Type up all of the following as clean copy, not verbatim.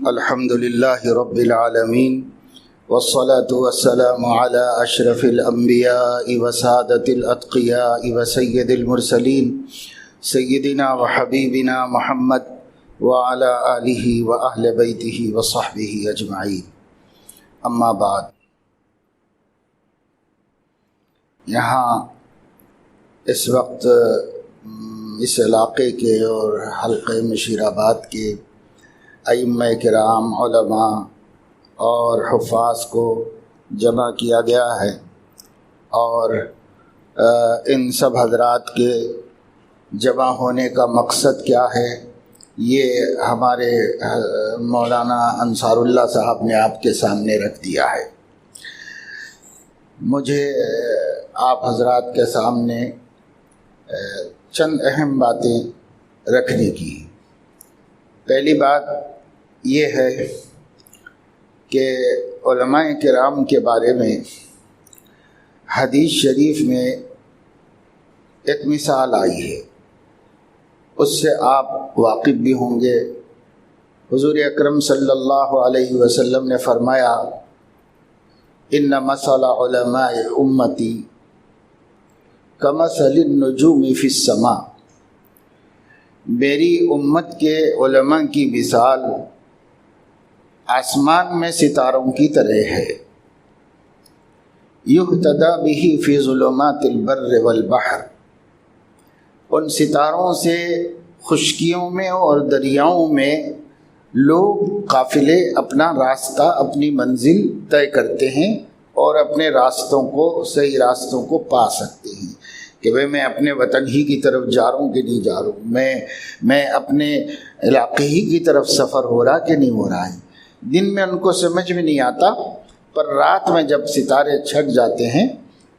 الحمد لله رب العالمين والصلاة والسلام على أشرف الأنبياء وسادة الأتقياء وسيد المرسلين سيدنا وحبيبنا محمد وعلى آله وأهل بيته وصحبه أجمعين. أما بعد، یہاں اس وقت اس علاقے کے اور حلقہ مشیر آباد کے ائمہ کرام، علماء اور حفاظ کو جمع کیا گیا ہے، اور ان سب حضرات کے جمع ہونے کا مقصد کیا ہے یہ ہمارے مولانا انصار اللہ صاحب نے آپ کے سامنے رکھ دیا ہے. مجھے آپ حضرات کے سامنے چند اہم باتیں رکھنے کی. پہلی بات یہ ہے کہ علماء کرام کے بارے میں حدیث شریف میں ایک مثال آئی ہے، اس سے آپ واقف بھی ہوں گے. حضور اکرم صلی اللہ علیہ وسلم نے فرمایا، ان مثل علماء امتی کمثل النجوم فی السماء. میری امت کے علماء کی مثال آسمان میں ستاروں کی طرح ہے. یہتدی بہ فی ظلمات البر والبحر. ان ستاروں سے خشکیوں میں اور دریاؤں میں لوگ قافلے اپنا راستہ، اپنی منزل طے کرتے ہیں اور اپنے راستوں کو، صحیح راستوں کو پا سکتے ہیں کہ بھئی میں اپنے وطن ہی کی طرف جا رہا ہوں کہ نہیں جا رہا ہوں، میں اپنے علاقے ہی کی طرف سفر ہو رہا کہ نہیں ہو رہا ہے. دن میں ان کو سمجھ میں نہیں آتا، پر رات میں جب ستارے چھٹ جاتے ہیں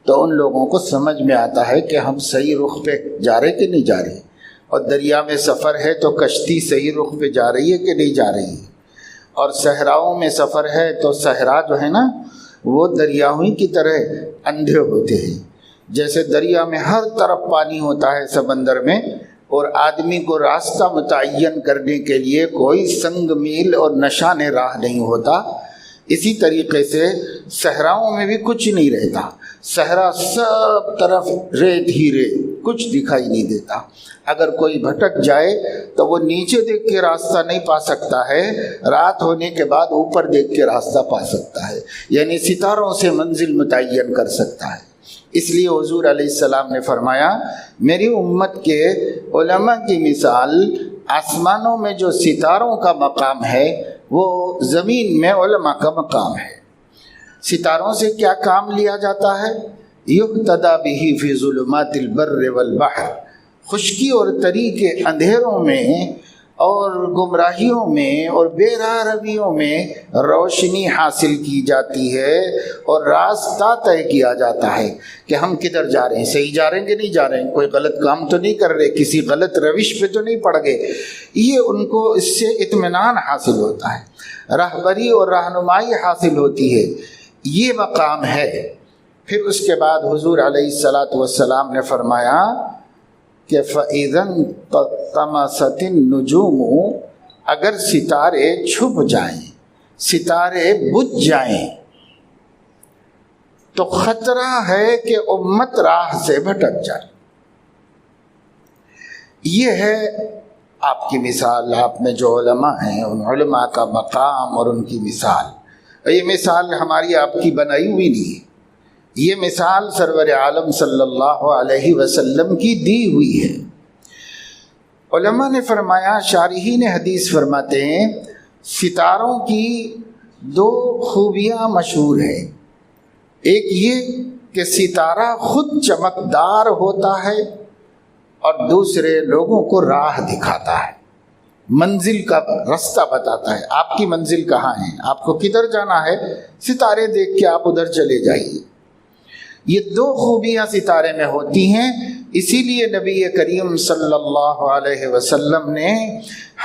تو ان لوگوں کو سمجھ میں آتا ہے کہ ہم صحیح رخ پہ جا رہے کہ نہیں جا رہے. اور دریا میں سفر ہے تو کشتی صحیح رخ پہ جا رہی ہے کہ نہیں جا رہی ہے. اور صحراؤں میں سفر ہے تو صحرا جو ہے نا وہ دریاؤں کی طرح اندھے ہوتے ہیں. جیسے دریا میں ہر طرف پانی ہوتا ہے سمندر میں، اور آدمی کو راستہ متعین کرنے کے لیے کوئی سنگ میل اور نشان راہ نہیں ہوتا، اسی طریقے سے صحراؤں میں بھی کچھ نہیں رہتا. صحرا سب طرف ریت ہی ریت، کچھ دکھائی نہیں دیتا. اگر کوئی بھٹک جائے تو وہ نیچے دیکھ کے راستہ نہیں پا سکتا ہے، رات ہونے کے بعد اوپر دیکھ کے راستہ پا سکتا ہے، یعنی ستاروں سے منزل متعین کر سکتا ہے. اس لیے حضور علیہ السلام نے فرمایا، میری امت کے علماء کی مثال آسمانوں میں جو ستاروں کا مقام ہے وہ زمین میں علماء کا مقام ہے. ستاروں سے کیا کام لیا جاتا ہے؟ یہتدی بہ فی ظلمات البر والبحر. خشکی اور تری کے اندھیروں میں اور گمراہیوں میں اور بے راہ رویوں میں روشنی حاصل کی جاتی ہے، اور راستہ طے کیا جاتا ہے کہ ہم کدھر جا رہے ہیں، صحیح جا رہے ہیں کہ نہیں جا رہے ہیں، کوئی غلط کام تو نہیں کر رہے، کسی غلط روش پہ تو نہیں پڑ گئے. یہ ان کو اس سے اطمینان حاصل ہوتا ہے، راہبری اور رہنمائی حاصل ہوتی ہے. یہ مقام ہے. پھر اس کے بعد حضور علیہ الصلاۃ والسلام نے فرمایا کہ فَإِذَا انطَمَسَتِ النُّجُومُ. اگر ستارے چھپ جائیں، ستارے بجھ جائیں، تو خطرہ ہے کہ امت راہ سے بھٹک جائے. یہ ہے آپ کی مثال. آپ میں جو علماء ہیں ان علماء کا مقام اور ان کی مثال. یہ مثال ہماری آپ کی بنائی ہوئی نہیں ہے، یہ مثال سرور عالم صلی اللہ علیہ وسلم کی دی ہوئی ہے. علماء نے فرمایا، شارحین حدیث فرماتے ہیں، ستاروں کی دو خوبیاں مشہور ہیں. ایک یہ کہ ستارہ خود چمکدار ہوتا ہے، اور دوسرے لوگوں کو راہ دکھاتا ہے، منزل کا راستہ بتاتا ہے. آپ کی منزل کہاں ہے، آپ کو کدھر جانا ہے، ستارے دیکھ کے آپ ادھر چلے جائیے. یہ دو خوبیاں ستارے میں ہوتی ہیں. اسی لیے نبی کریم صلی اللہ علیہ وسلم نے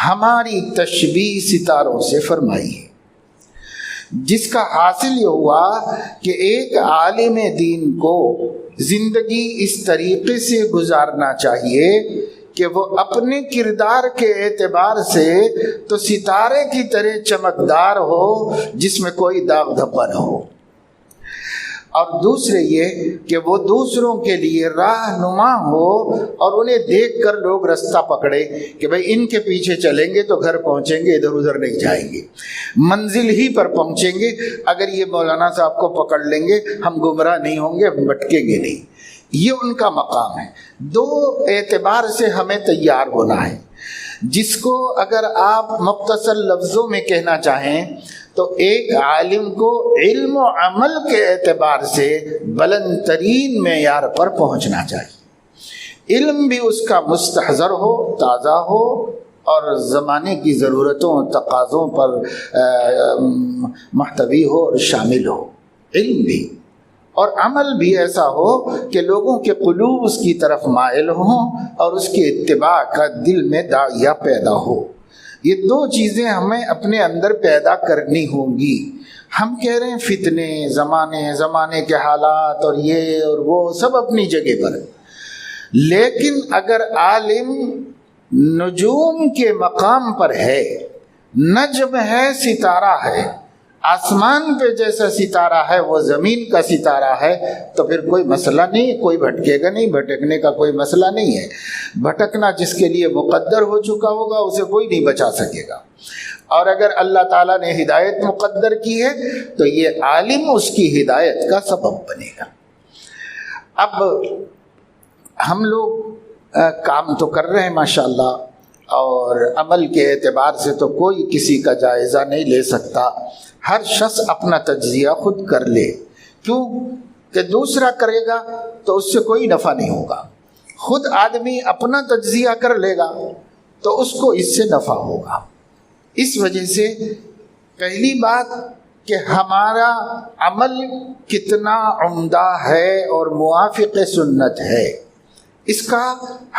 ہماری تشبیہ ستاروں سے فرمائی ہے، جس کا حاصل یہ ہوا کہ ایک عالم دین کو زندگی اس طریقے سے گزارنا چاہیے کہ وہ اپنے کردار کے اعتبار سے تو ستارے کی طرح چمکدار ہو جس میں کوئی داغ دھبا نہ ہو، اور دوسرے یہ کہ وہ دوسروں کے لیے راہنما ہو اور انہیں دیکھ کر لوگ رستہ پکڑے کہ بھئی ان کے پیچھے چلیں گے تو گھر پہنچیں گے، ادھر ادھر نہیں جائیں گے، منزل ہی پر پہنچیں گے، اگر یہ مولانا صاحب کو پکڑ لیں گے ہم گمراہ نہیں ہوں گے، ہم بھٹکیں گے نہیں۔ یہ ان کا مقام ہے۔ دو اعتبار سے ہمیں تیار ہونا ہے، جس کو اگر آپ مختصر لفظوں میں کہنا چاہیں تو ایک عالم کو علم و عمل کے اعتبار سے بلند ترین معیار پر پہنچنا چاہیے۔ علم بھی اس کا مستحضر ہو، تازہ ہو، اور زمانے کی ضرورتوں تقاضوں پر محتوی ہو اور شامل ہو، علم بھی، اور عمل بھی ایسا ہو کہ لوگوں کے قلوب اس کی طرف مائل ہوں اور اس کے اتباع کا دل میں داعیہ پیدا ہو۔ یہ دو چیزیں ہمیں اپنے اندر پیدا کرنی ہوں گی۔ ہم کہہ رہے ہیں فتنے، زمانے کے حالات اور یہ اور وہ سب اپنی جگہ پر، لیکن اگر عالم نجوم کے مقام پر ہے، نجم ہے، ستارہ ہے، آسمان پہ جیسا ستارہ ہے وہ زمین کا ستارہ ہے، تو پھر کوئی مسئلہ نہیں، کوئی بھٹکے گا نہیں، بھٹکنے کا کوئی مسئلہ نہیں ہے۔ بھٹکنا جس کے لیے مقدر ہو چکا ہوگا اسے کوئی نہیں بچا سکے گا، اور اگر اللہ تعالیٰ نے ہدایت مقدر کی ہے تو یہ عالم اس کی ہدایت کا سبب بنے گا۔ اب ہم لوگ کام تو کر رہے ہیں ماشاءاللہ، اور عمل کے اعتبار سے تو کوئی کسی کا جائزہ نہیں لے سکتا، ہر شخص اپنا تجزیہ خود کر لے، کیوں کہ دوسرا کرے گا تو اس سے کوئی نفع نہیں ہوگا، خود آدمی اپنا تجزیہ کر لے گا تو اس کو اس سے نفع ہوگا۔ اس وجہ سے پہلی بات کہ ہمارا عمل کتنا عمدہ ہے اور موافق سنت ہے، اس کا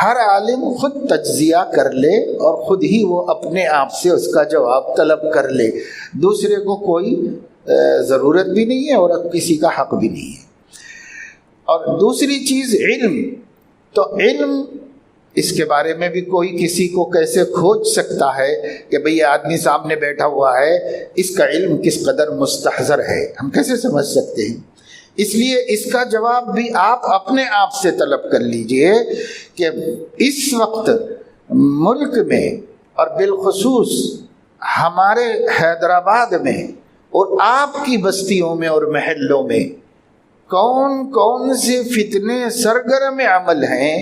ہر عالم خود تجزیہ کر لے اور خود ہی وہ اپنے آپ سے اس کا جواب طلب کر لے، دوسرے کو کوئی ضرورت بھی نہیں ہے اور کسی کا حق بھی نہیں ہے۔ اور دوسری چیز علم، تو علم اس کے بارے میں بھی کوئی کسی کو کیسے کھوج سکتا ہے کہ بھئی یہ آدمی سامنے بیٹھا ہوا ہے، اس کا علم کس قدر مستحضر ہے، ہم کیسے سمجھ سکتے ہیں؟ اس لیے اس کا جواب بھی آپ اپنے آپ سے طلب کر لیجئے کہ اس وقت ملک میں اور بالخصوص ہمارے حیدرآباد میں اور آپ کی بستیوں میں اور محلوں میں کون کون سے فتنے سرگرم عمل ہیں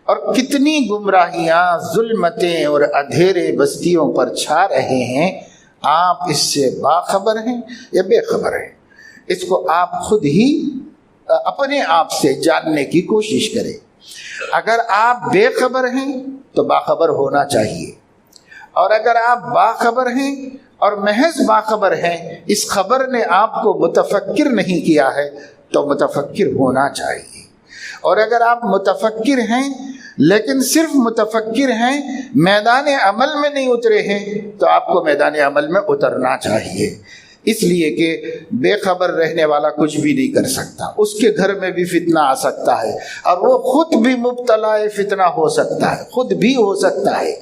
اور کتنی گمراہیاں، ظلمتیں اور اندھیرے بستیوں پر چھا رہے ہیں، آپ اس سے باخبر ہیں یا بے خبر ہیں؟ اس کو آپ خود ہی اپنے آپ سے جاننے کی کوشش کریں۔ اگر آپ بے خبر ہیں تو باخبر ہونا چاہیے، اور اگر آپ باخبر ہیں اور محض باخبر ہیں، اس خبر نے آپ کو متفکر نہیں کیا ہے تو متفکر ہونا چاہیے، اور اگر آپ متفکر ہیں لیکن صرف متفکر ہیں، میدان عمل میں نہیں اترے ہیں، تو آپ کو میدان عمل میں اترنا چاہیے، اس لیے کہ بے خبر رہنے والا کچھ بھی نہیں کر سکتا، اس کے گھر میں بھی فتنہ آ سکتا ہے اور وہ خود بھی مبتلا فتنہ ہو سکتا ہے، خود بھی ہو سکتا ہے۔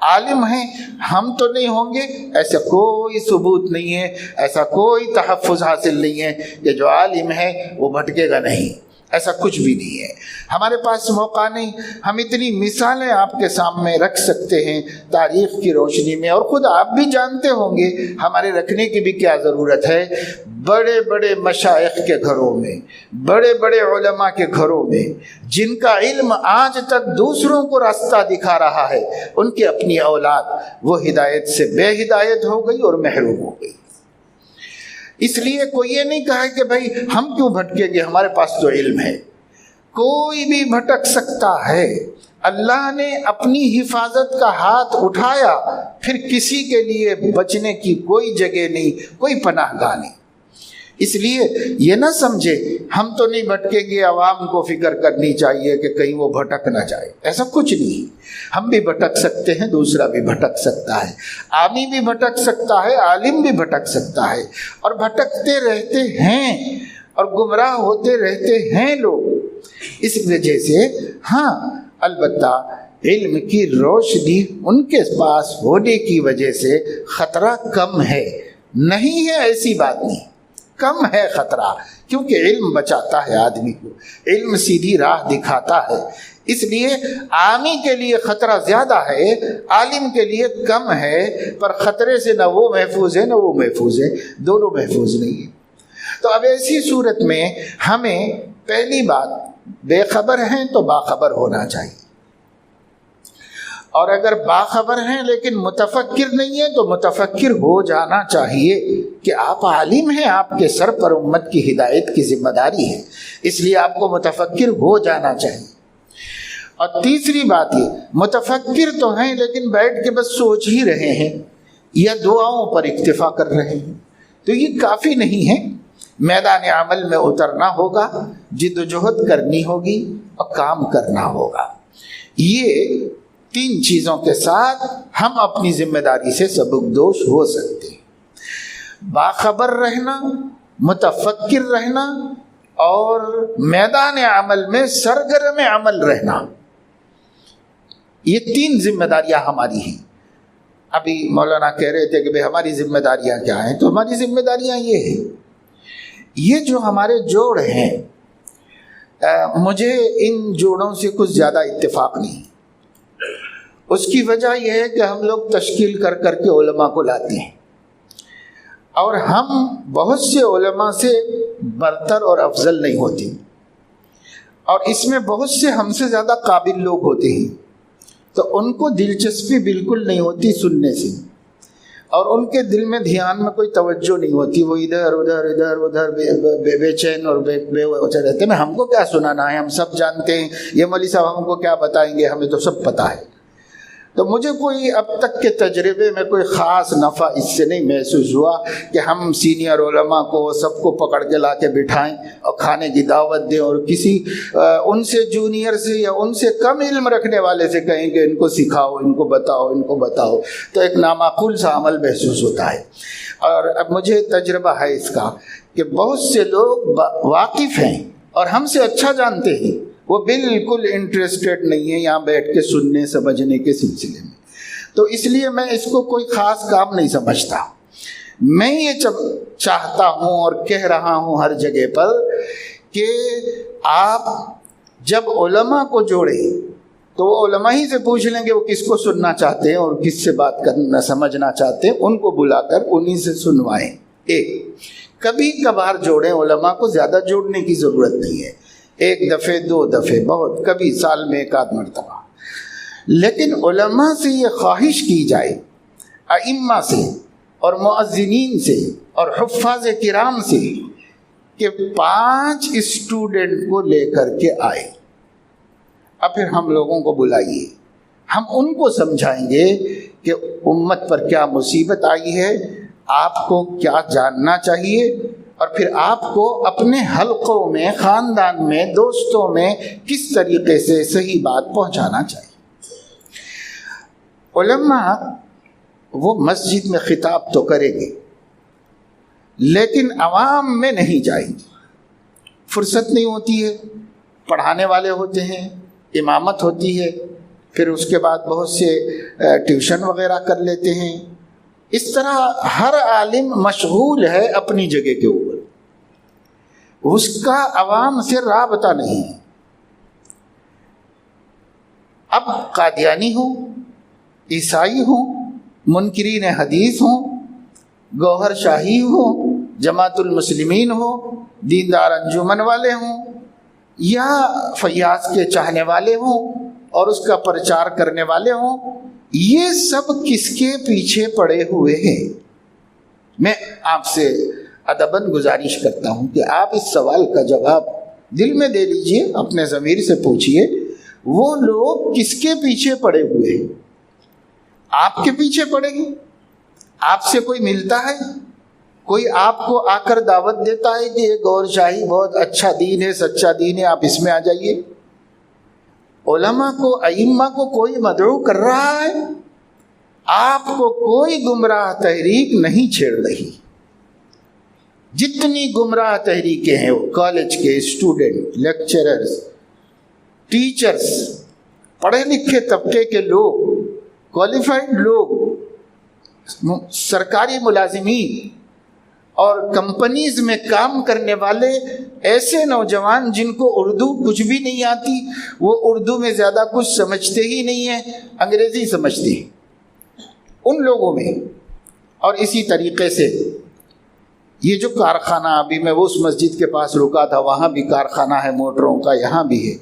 عالم ہیں، ہم تو نہیں ہوں گے ایسا کوئی ثبوت نہیں ہے، ایسا کوئی تحفظ حاصل نہیں ہے کہ جو عالم ہے وہ بھٹکے گا نہیں، ایسا کچھ بھی نہیں ہے۔ ہمارے پاس موقع نہیں، ہم اتنی مثالیں آپ کے سامنے رکھ سکتے ہیں تاریخ کی روشنی میں، اور خود آپ بھی جانتے ہوں گے ہمارے رکھنے کی بھی کیا ضرورت ہے۔ بڑے بڑے مشائخ کے گھروں میں، بڑے بڑے علماء کے گھروں میں، جن کا علم آج تک دوسروں کو راستہ دکھا رہا ہے، ان کی اپنی اولاد وہ ہدایت سے بے ہدایت ہو گئی اور محروم ہو گئی۔ اس لیے کوئی یہ نہیں کہا کہ بھائی ہم کیوں بھٹکیں گے، ہمارے پاس تو علم ہے۔ کوئی بھی بھٹک سکتا ہے، اللہ نے اپنی حفاظت کا ہاتھ اٹھایا، پھر کسی کے لیے بچنے کی کوئی جگہ نہیں، کوئی پناہ گاہ نہیں۔ اس لیے یہ نہ سمجھے ہم تو نہیں بھٹکیں گے، عوام کو فکر کرنی چاہیے کہ کہیں وہ بھٹک نہ جائے، ایسا کچھ نہیں۔ ہم بھی بھٹک سکتے ہیں، دوسرا بھی بھٹک سکتا ہے، عامی بھی بھٹک سکتا ہے، عالم بھی بھٹک سکتا ہے، اور بھٹکتے رہتے ہیں اور گمراہ ہوتے رہتے ہیں لوگ۔ اس وجہ سے ہاں، البتہ علم کی روشنی ان کے پاس ہونے کی وجہ سے خطرہ کم ہے. نہیں ہے ایسی بات نہیں، کم ہے خطرہ، کیونکہ علم بچاتا ہے آدمی کو، علم سیدھی راہ دکھاتا ہے. اس لیے عامی کے لیے خطرہ زیادہ ہے، عالم کے لیے کم ہے، پر خطرے سے نہ وہ محفوظ ہے نہ وہ محفوظ ہے، دونوں محفوظ نہیں ہیں. تو اب ایسی صورت میں ہمیں پہلی بات، بے خبر ہیں تو باخبر ہونا چاہیے، اور اگر باخبر ہیں لیکن متفکر نہیں ہیں تو متفکر ہو جانا چاہیے کہ آپ عالم ہیں، آپ کے سر پر امت کی ہدایت کی ذمہ داری ہے، اس لیے آپ کو متفکر ہو جانا چاہیے. اور تیسری بات یہ، متفکر تو ہیں لیکن بیٹھ کے بس سوچ ہی رہے ہیں یا دعاؤں پر اکتفا کر رہے ہیں، تو یہ کافی نہیں ہے. میدان عمل میں اترنا ہوگا، جد و جہد کرنی ہوگی اور کام کرنا ہوگا. یہ 3 چیزوں کے ساتھ ہم اپنی ذمہ داری سے سبکدوش ہو سکتے ہیں: باخبر رہنا، متفکر رہنا، اور میدان عمل میں سرگرم عمل رہنا. یہ 3 ذمہ داریاں ہماری ہیں. ابھی مولانا کہہ رہے تھے کہ بھئی ہماری ذمہ داریاں کیا ہیں، تو ہماری ذمہ داریاں یہ ہیں. یہ جو ہمارے جوڑ ہیں، مجھے ان جوڑوں سے کچھ زیادہ اتفاق نہیں. اس کی وجہ یہ ہے کہ ہم لوگ تشکیل کر کر کے علماء کو لاتے ہیں، اور ہم بہت سے علماء سے برتر اور افضل نہیں ہوتے، اور اس میں بہت سے ہم سے زیادہ قابل لوگ ہوتے ہیں، تو ان کو دلچسپی بالکل نہیں ہوتی سننے سے، اور ان کے دل میں دھیان میں کوئی توجہ نہیں ہوتی، وہ ادھر ادھر ادھر ادھر بے چین اور بے وجہ رہتے ہیں. ہم کو کیا سنانا ہے، ہم سب جانتے ہیں، یہ مولوی صاحب ہم کو کیا بتائیں گے، ہمیں تو سب پتہ ہے. تو مجھے کوئی اب تک کے تجربے میں کوئی خاص نفع اس سے نہیں محسوس ہوا کہ ہم سینئر علماء کو سب کو پکڑ کے لا کے بٹھائیں اور کھانے کی دعوت دیں، اور کسی ان سے جونیئر سے یا ان سے کم علم رکھنے والے سے کہیں کہ ان کو سکھاؤ، ان کو بتاؤ، ان کو بتاؤ، تو ایک نامعقول سا عمل محسوس ہوتا ہے. اور اب مجھے تجربہ ہے اس کا کہ بہت سے لوگ واقف ہیں اور ہم سے اچھا جانتے ہیں، وہ بالکل انٹرسٹڈ نہیں ہے یہاں بیٹھ کے سننے سمجھنے کے سلسلے میں. تو اس لیے میں اس کو کوئی خاص کام نہیں سمجھتا. میں یہ چاہتا ہوں اور کہہ رہا ہوں ہر جگہ پر کہ آپ جب علماء کو جوڑیں تو وہ علماء ہی سے پوچھ لیں کہ وہ کس کو سننا چاہتے ہیں اور کس سے بات کرنا سمجھنا چاہتے ہیں، ان کو بلا کر انہی سے سنوائیں. کبھی کبھار جوڑیں، علماء کو زیادہ جوڑنے کی ضرورت نہیں ہے، 1 دفعے 2 دفعے بہت، کبھی سال میں 1 آدھ مرتبہ. لیکن علماء سے یہ خواہش کی جائے، ائمہ سے اور مؤذنین سے اور حفاظ کرام سے، کہ 5 اسٹوڈنٹ کو لے کر کے آئے، اب پھر ہم لوگوں کو بلائیے، ہم ان کو سمجھائیں گے کہ امت پر کیا مصیبت آئی ہے، آپ کو کیا جاننا چاہیے، اور پھر آپ کو اپنے حلقوں میں، خاندان میں، دوستوں میں کس طریقے سے صحیح بات پہنچانا چاہیے. علماء وہ مسجد میں خطاب تو کریں گے لیکن عوام میں نہیں جائیں گے، فرصت نہیں ہوتی ہے، پڑھانے والے ہوتے ہیں، امامت ہوتی ہے، پھر اس کے بعد بہت سے ٹیوشن وغیرہ کر لیتے ہیں. اس طرح ہر عالم مشغول ہے اپنی جگہ کے اوپر، اس کا عوام سے رابطہ نہیں ہے. اب قادیانی ہوں، عیسائی ہوں، منکرین حدیث ہوں، گوہر شاہی ہوں، جماعت المسلمین ہوں، دیندار انجمن والے ہوں، یا فیاض کے چاہنے والے ہوں اور اس کا پرچار کرنے والے ہوں، یہ سب کس کے پیچھے پڑے ہوئے ہیں؟ میں آپ سے ادباً گزارش کرتا ہوں کہ آپ اس سوال کا جواب دل میں دے لیجئے، اپنے ضمیر سے پوچھئے، وہ لوگ کس کے پیچھے پڑے ہوئے ہیں؟ آپ کے پیچھے پڑے گے؟ آپ سے کوئی ملتا ہے؟ کوئی آپ کو آ کر دعوت دیتا ہے کہ یہ گور شاہی بہت اچھا دین ہے، سچا دین ہے، آپ اس میں آ جائیے؟ علماء کو، ائمہ کو کوئی مدعو کر رہا ہے؟ آپ کو کوئی گمراہ تحریک نہیں چھیڑ رہی. جتنی گمراہ تحریکیں ہیں، وہ کالج کے اسٹوڈنٹ، لیکچررز، ٹیچرز، پڑھے لکھے طبقے کے لوگ، کوالیفائڈ لوگ، سرکاری ملازمین اور کمپنیز میں کام کرنے والے ایسے نوجوان جن کو اردو کچھ بھی نہیں آتی، وہ اردو میں زیادہ کچھ سمجھتے ہی نہیں ہیں، انگریزی سمجھتے ہیں، ان لوگوں میں۔ اور اسی طریقے سے یہ جو کارخانہ، ابھی میں اس مسجد کے پاس رکا تھا، وہاں بھی کارخانہ ہے موٹروں کا، یہاں بھی ہے،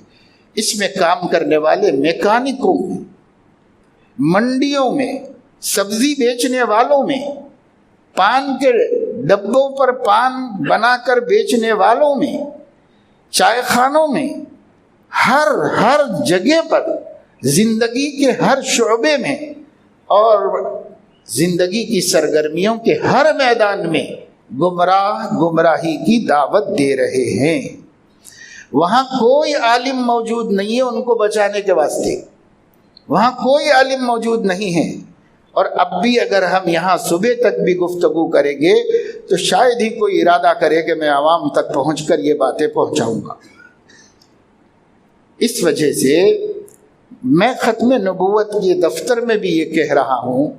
اس میں کام کرنے والے میکانکوں میں، منڈیوں میں، سبزی بیچنے والوں میں، پان کے ڈبوں پر پان بنا کر بیچنے والوں میں، چائے خانوں میں، ہر جگہ پر، زندگی کے ہر شعبے میں اور زندگی کی سرگرمیوں کے ہر میدان میں گمراہی کی دعوت دے رہے ہیں۔ وہاں کوئی عالم موجود نہیں ہے ان کو بچانے کے واسطے، وہاں کوئی عالم موجود نہیں ہے۔ اور اب بھی اگر ہم یہاں صبح تک بھی گفتگو کریں گے تو شاید ہی کوئی ارادہ کرے کہ میں عوام تک پہنچ کر یہ باتیں پہنچاؤں گا۔ اس وجہ سے میں ختم نبوت کے دفتر میں بھی یہ کہہ رہا ہوں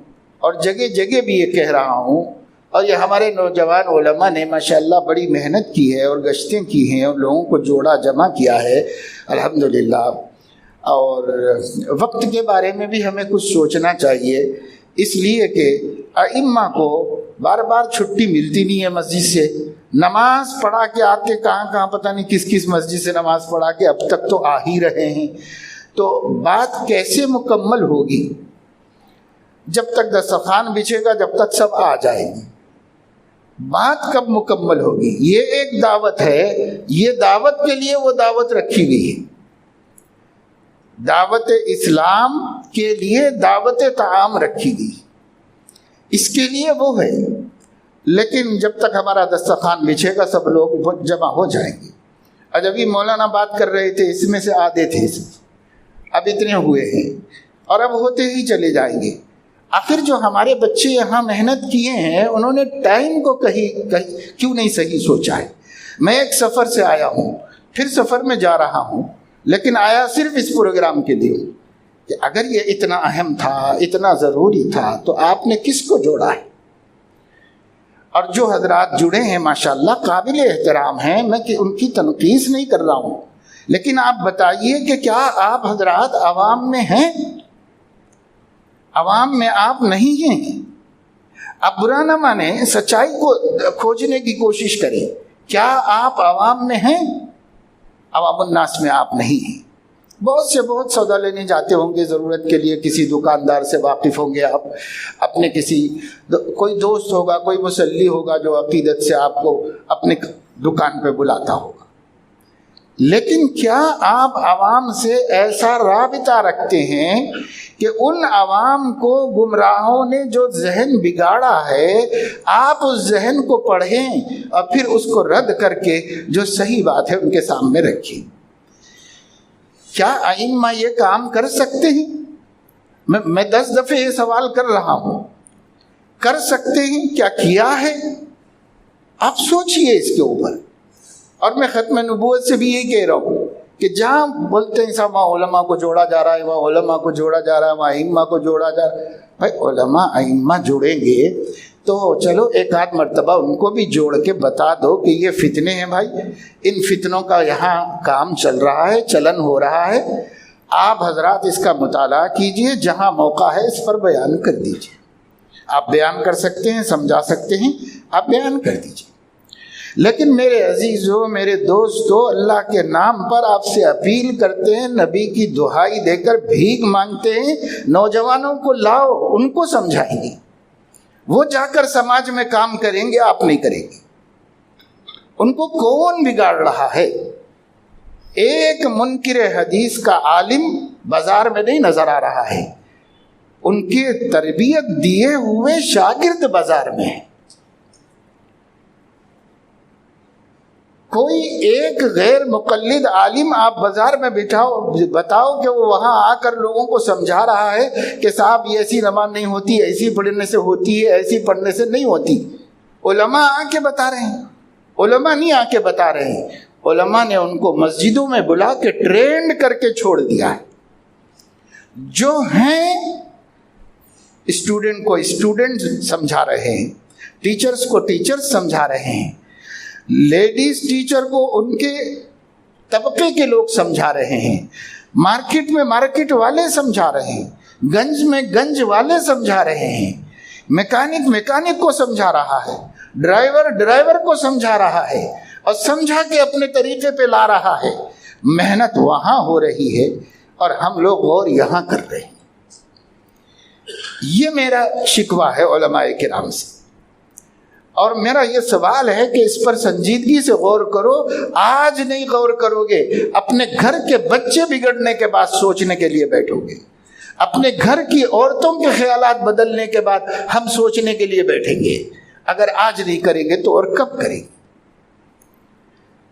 اور جگہ جگہ بھی یہ کہہ رہا ہوں، اور یہ ہمارے نوجوان علماء نے ماشاءاللہ بڑی محنت کی ہے اور گشتیں کی ہیں اور لوگوں کو جوڑا جمع کیا ہے الحمدللہ۔ اور وقت کے بارے میں بھی ہمیں کچھ سوچنا چاہیے، اس لیے کہ ائمہ کو بار بار چھٹی ملتی نہیں ہے مسجد سے، نماز پڑھا کے آتے کہاں پتہ نہیں کس کس مسجد سے نماز پڑھا کے اب تک تو آ ہی رہے ہیں، تو بات کیسے مکمل ہوگی؟ جب تک دسترخوان بچھے گا جب تک سب آ جائیں گے، بات کب مکمل ہوگی؟ یہ ایک دعوت ہے، یہ دعوت کے لیے وہ دعوت رکھی گئی ہے، دعوت اسلام کے لیے دعوت طعام رکھی گئی، اس کے لیے وہ ہے۔ لیکن جب تک ہمارا دسترخوان بچھے گا سب لوگ جمع ہو جائیں گے۔ آج ابھی مولانا بات کر رہے تھے، اس میں سے آدھے تھے، اب اتنے ہوئے ہیں اور اب ہوتے ہی چلے جائیں گے۔ آخر جو ہمارے بچے یہاں محنت کیے ہیں انہوں نے ٹائم کو کیوں نہیں صحیح سوچا ہے؟ میں ایک سفر سے آیا ہوں، پھر سفر میں جا رہا ہوں، لیکن آیا صرف اس پروگرام کے لیے کہ اگر یہ اتنا اہم تھا، اتنا ضروری تھا، تو آپ نے کس کو جوڑا ہے؟ اور جو حضرات جڑے ہیں ماشاءاللہ قابل احترام ہیں، میں ان کی تنقید نہیں کر رہا ہوں، لیکن آپ بتائیے کہ کیا آپ حضرات عوام میں ہیں؟ عوام میں آپ نہیں ہیں۔ آپ برا نہ مانیں، سچائی کو کھوجنے کی کوشش کریں، کیا آپ عوام میں ہیں؟ عوام الناس میں آپ نہیں ہیں۔ بہت سودا لینے جاتے ہوں گے، ضرورت کے لیے کسی دکاندار سے واقف ہوں گے آپ، اپنے کوئی دوست ہوگا، کوئی مسلی ہوگا جو عقیدت سے آپ کو اپنے دکان پہ بلاتا ہوگا، لیکن کیا آپ عوام سے ایسا رابطہ رکھتے ہیں کہ ان عوام کو گمراہوں نے جو ذہن بگاڑا ہے آپ اس ذہن کو پڑھیں اور پھر اس کو رد کر کے جو صحیح بات ہے ان کے سامنے رکھیں؟ کیا ائمہ یہ کام کر سکتے ہیں؟ میں 10 دفعہ یہ سوال کر رہا ہوں، کر سکتے ہیں؟ کیا کیا ہے؟ آپ سوچئے اس کے اوپر۔ اور میں ختم نبوت سے بھی یہی کہہ رہا ہوں کہ جہاں بولتے ہیں صاحب وہاں علماء کو جوڑا جا رہا ہے، وہاں علماء کو جوڑا جا رہا ہے، وہاں ائمہ کو جوڑا جا رہا ہے، بھائی علماء ائمہ جڑیں گے تو چلو ایک آدھ مرتبہ ان کو بھی جوڑ کے بتا دو کہ یہ فتنے ہیں بھائی، ان فتنوں کا یہاں کام چل رہا ہے، چلن ہو رہا ہے، آپ حضرات اس کا مطالعہ کیجئے، جہاں موقع ہے اس پر بیان کر دیجئے۔ آپ بیان کر سکتے ہیں، سمجھا سکتے ہیں، آپ بیان کر دیجئے۔ لیکن میرے عزیزوں، میرے دوستوں، اللہ کے نام پر آپ سے اپیل کرتے ہیں، نبی کی دہائی دے کر بھیک مانگتے ہیں، نوجوانوں کو لاؤ، ان کو سمجھائیں گے، وہ جا کر سماج میں کام کریں گے، آپ نہیں کریں گے۔ ان کو کون بگاڑ رہا ہے؟ ایک منکر حدیث کا عالم بازار میں نہیں نظر آ رہا ہے، ان کے تربیت دیے ہوئے شاگرد بازار میں ہیں۔ کوئی ایک غیر مقلد عالم آپ بازار میں بتاؤ کہ وہ وہاں آ کر لوگوں کو سمجھا رہا ہے کہ صاحب یہ ایسی نماز نہیں ہوتی، ایسی پڑھنے سے ہوتی ہے، ایسی پڑھنے سے نہیں ہوتی۔ علماء آ کے بتا رہے ہیں، علماء نہیں آ کے بتا رہے ہیں، علماء نے ان کو مسجدوں میں بلا کے ٹرینڈ کر کے چھوڑ دیا ہے۔ جو ہیں اسٹوڈنٹ کو اسٹوڈنٹ سمجھا رہے ہیں، ٹیچرز کو ٹیچرز سمجھا رہے ہیں، لیڈیز ٹیچر کو ان کے طبقے کے لوگ سمجھا رہے ہیں، مارکیٹ میں مارکیٹ والے سمجھا رہے ہیں، گنج میں گنج والے سمجھا رہے ہیں، میکینک کو سمجھا رہا ہے، ڈرائیور کو سمجھا رہا ہے، اور سمجھا کے اپنے طریقے پہ لا رہا ہے۔ محنت وہاں ہو رہی ہے اور ہم لوگ غور یہاں کر رہے ہیں۔ یہ میرا شکوہ ہے علماء کرام سے، اور میرا یہ سوال ہے کہ اس پر سنجیدگی سے غور کرو۔ آج نہیں غور کرو گے، اپنے گھر کے بچے بگڑنے کے بعد سوچنے کے لیے بیٹھو گے، اپنے گھر کی عورتوں کے خیالات بدلنے کے بعد ہم سوچنے کے لیے بیٹھیں گے۔ اگر آج نہیں کریں گے تو اور کب کریں گے؟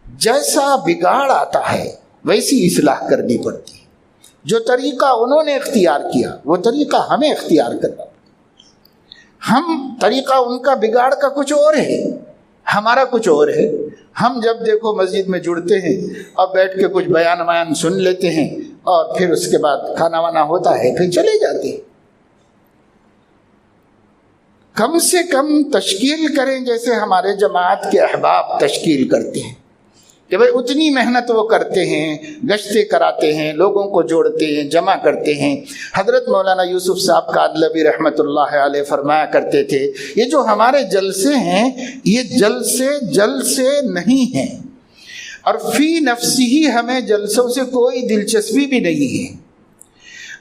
جیسا بگاڑ آتا ہے ویسی اصلاح کرنی پڑتی ہے۔ جو طریقہ انہوں نے اختیار کیا وہ طریقہ ہمیں اختیار کرنا۔ ہم طریقہ ان کا بگاڑ کا کچھ اور ہے، ہمارا کچھ اور ہے۔ ہم جب دیکھو مسجد میں جڑتے ہیں اور بیٹھ کے کچھ بیان سن لیتے ہیں، اور پھر اس کے بعد کھانا وانا ہوتا ہے پھر چلے جاتے ہیں۔ کم سے کم تشکیل کریں جیسے ہمارے جماعت کے احباب تشکیل کرتے ہیں، کہ بھئی اتنی محنت وہ کرتے ہیں، گشتیں کراتے ہیں، لوگوں کو جوڑتے ہیں، جمع کرتے ہیں۔ حضرت مولانا یوسف صاحب کادلوی رحمۃ اللہ علیہ فرمایا کرتے تھے، یہ جو ہمارے جلسے ہیں یہ جلسے نہیں ہیں، اور فی نفسی ہی ہمیں جلسوں سے کوئی دلچسپی بھی نہیں ہے،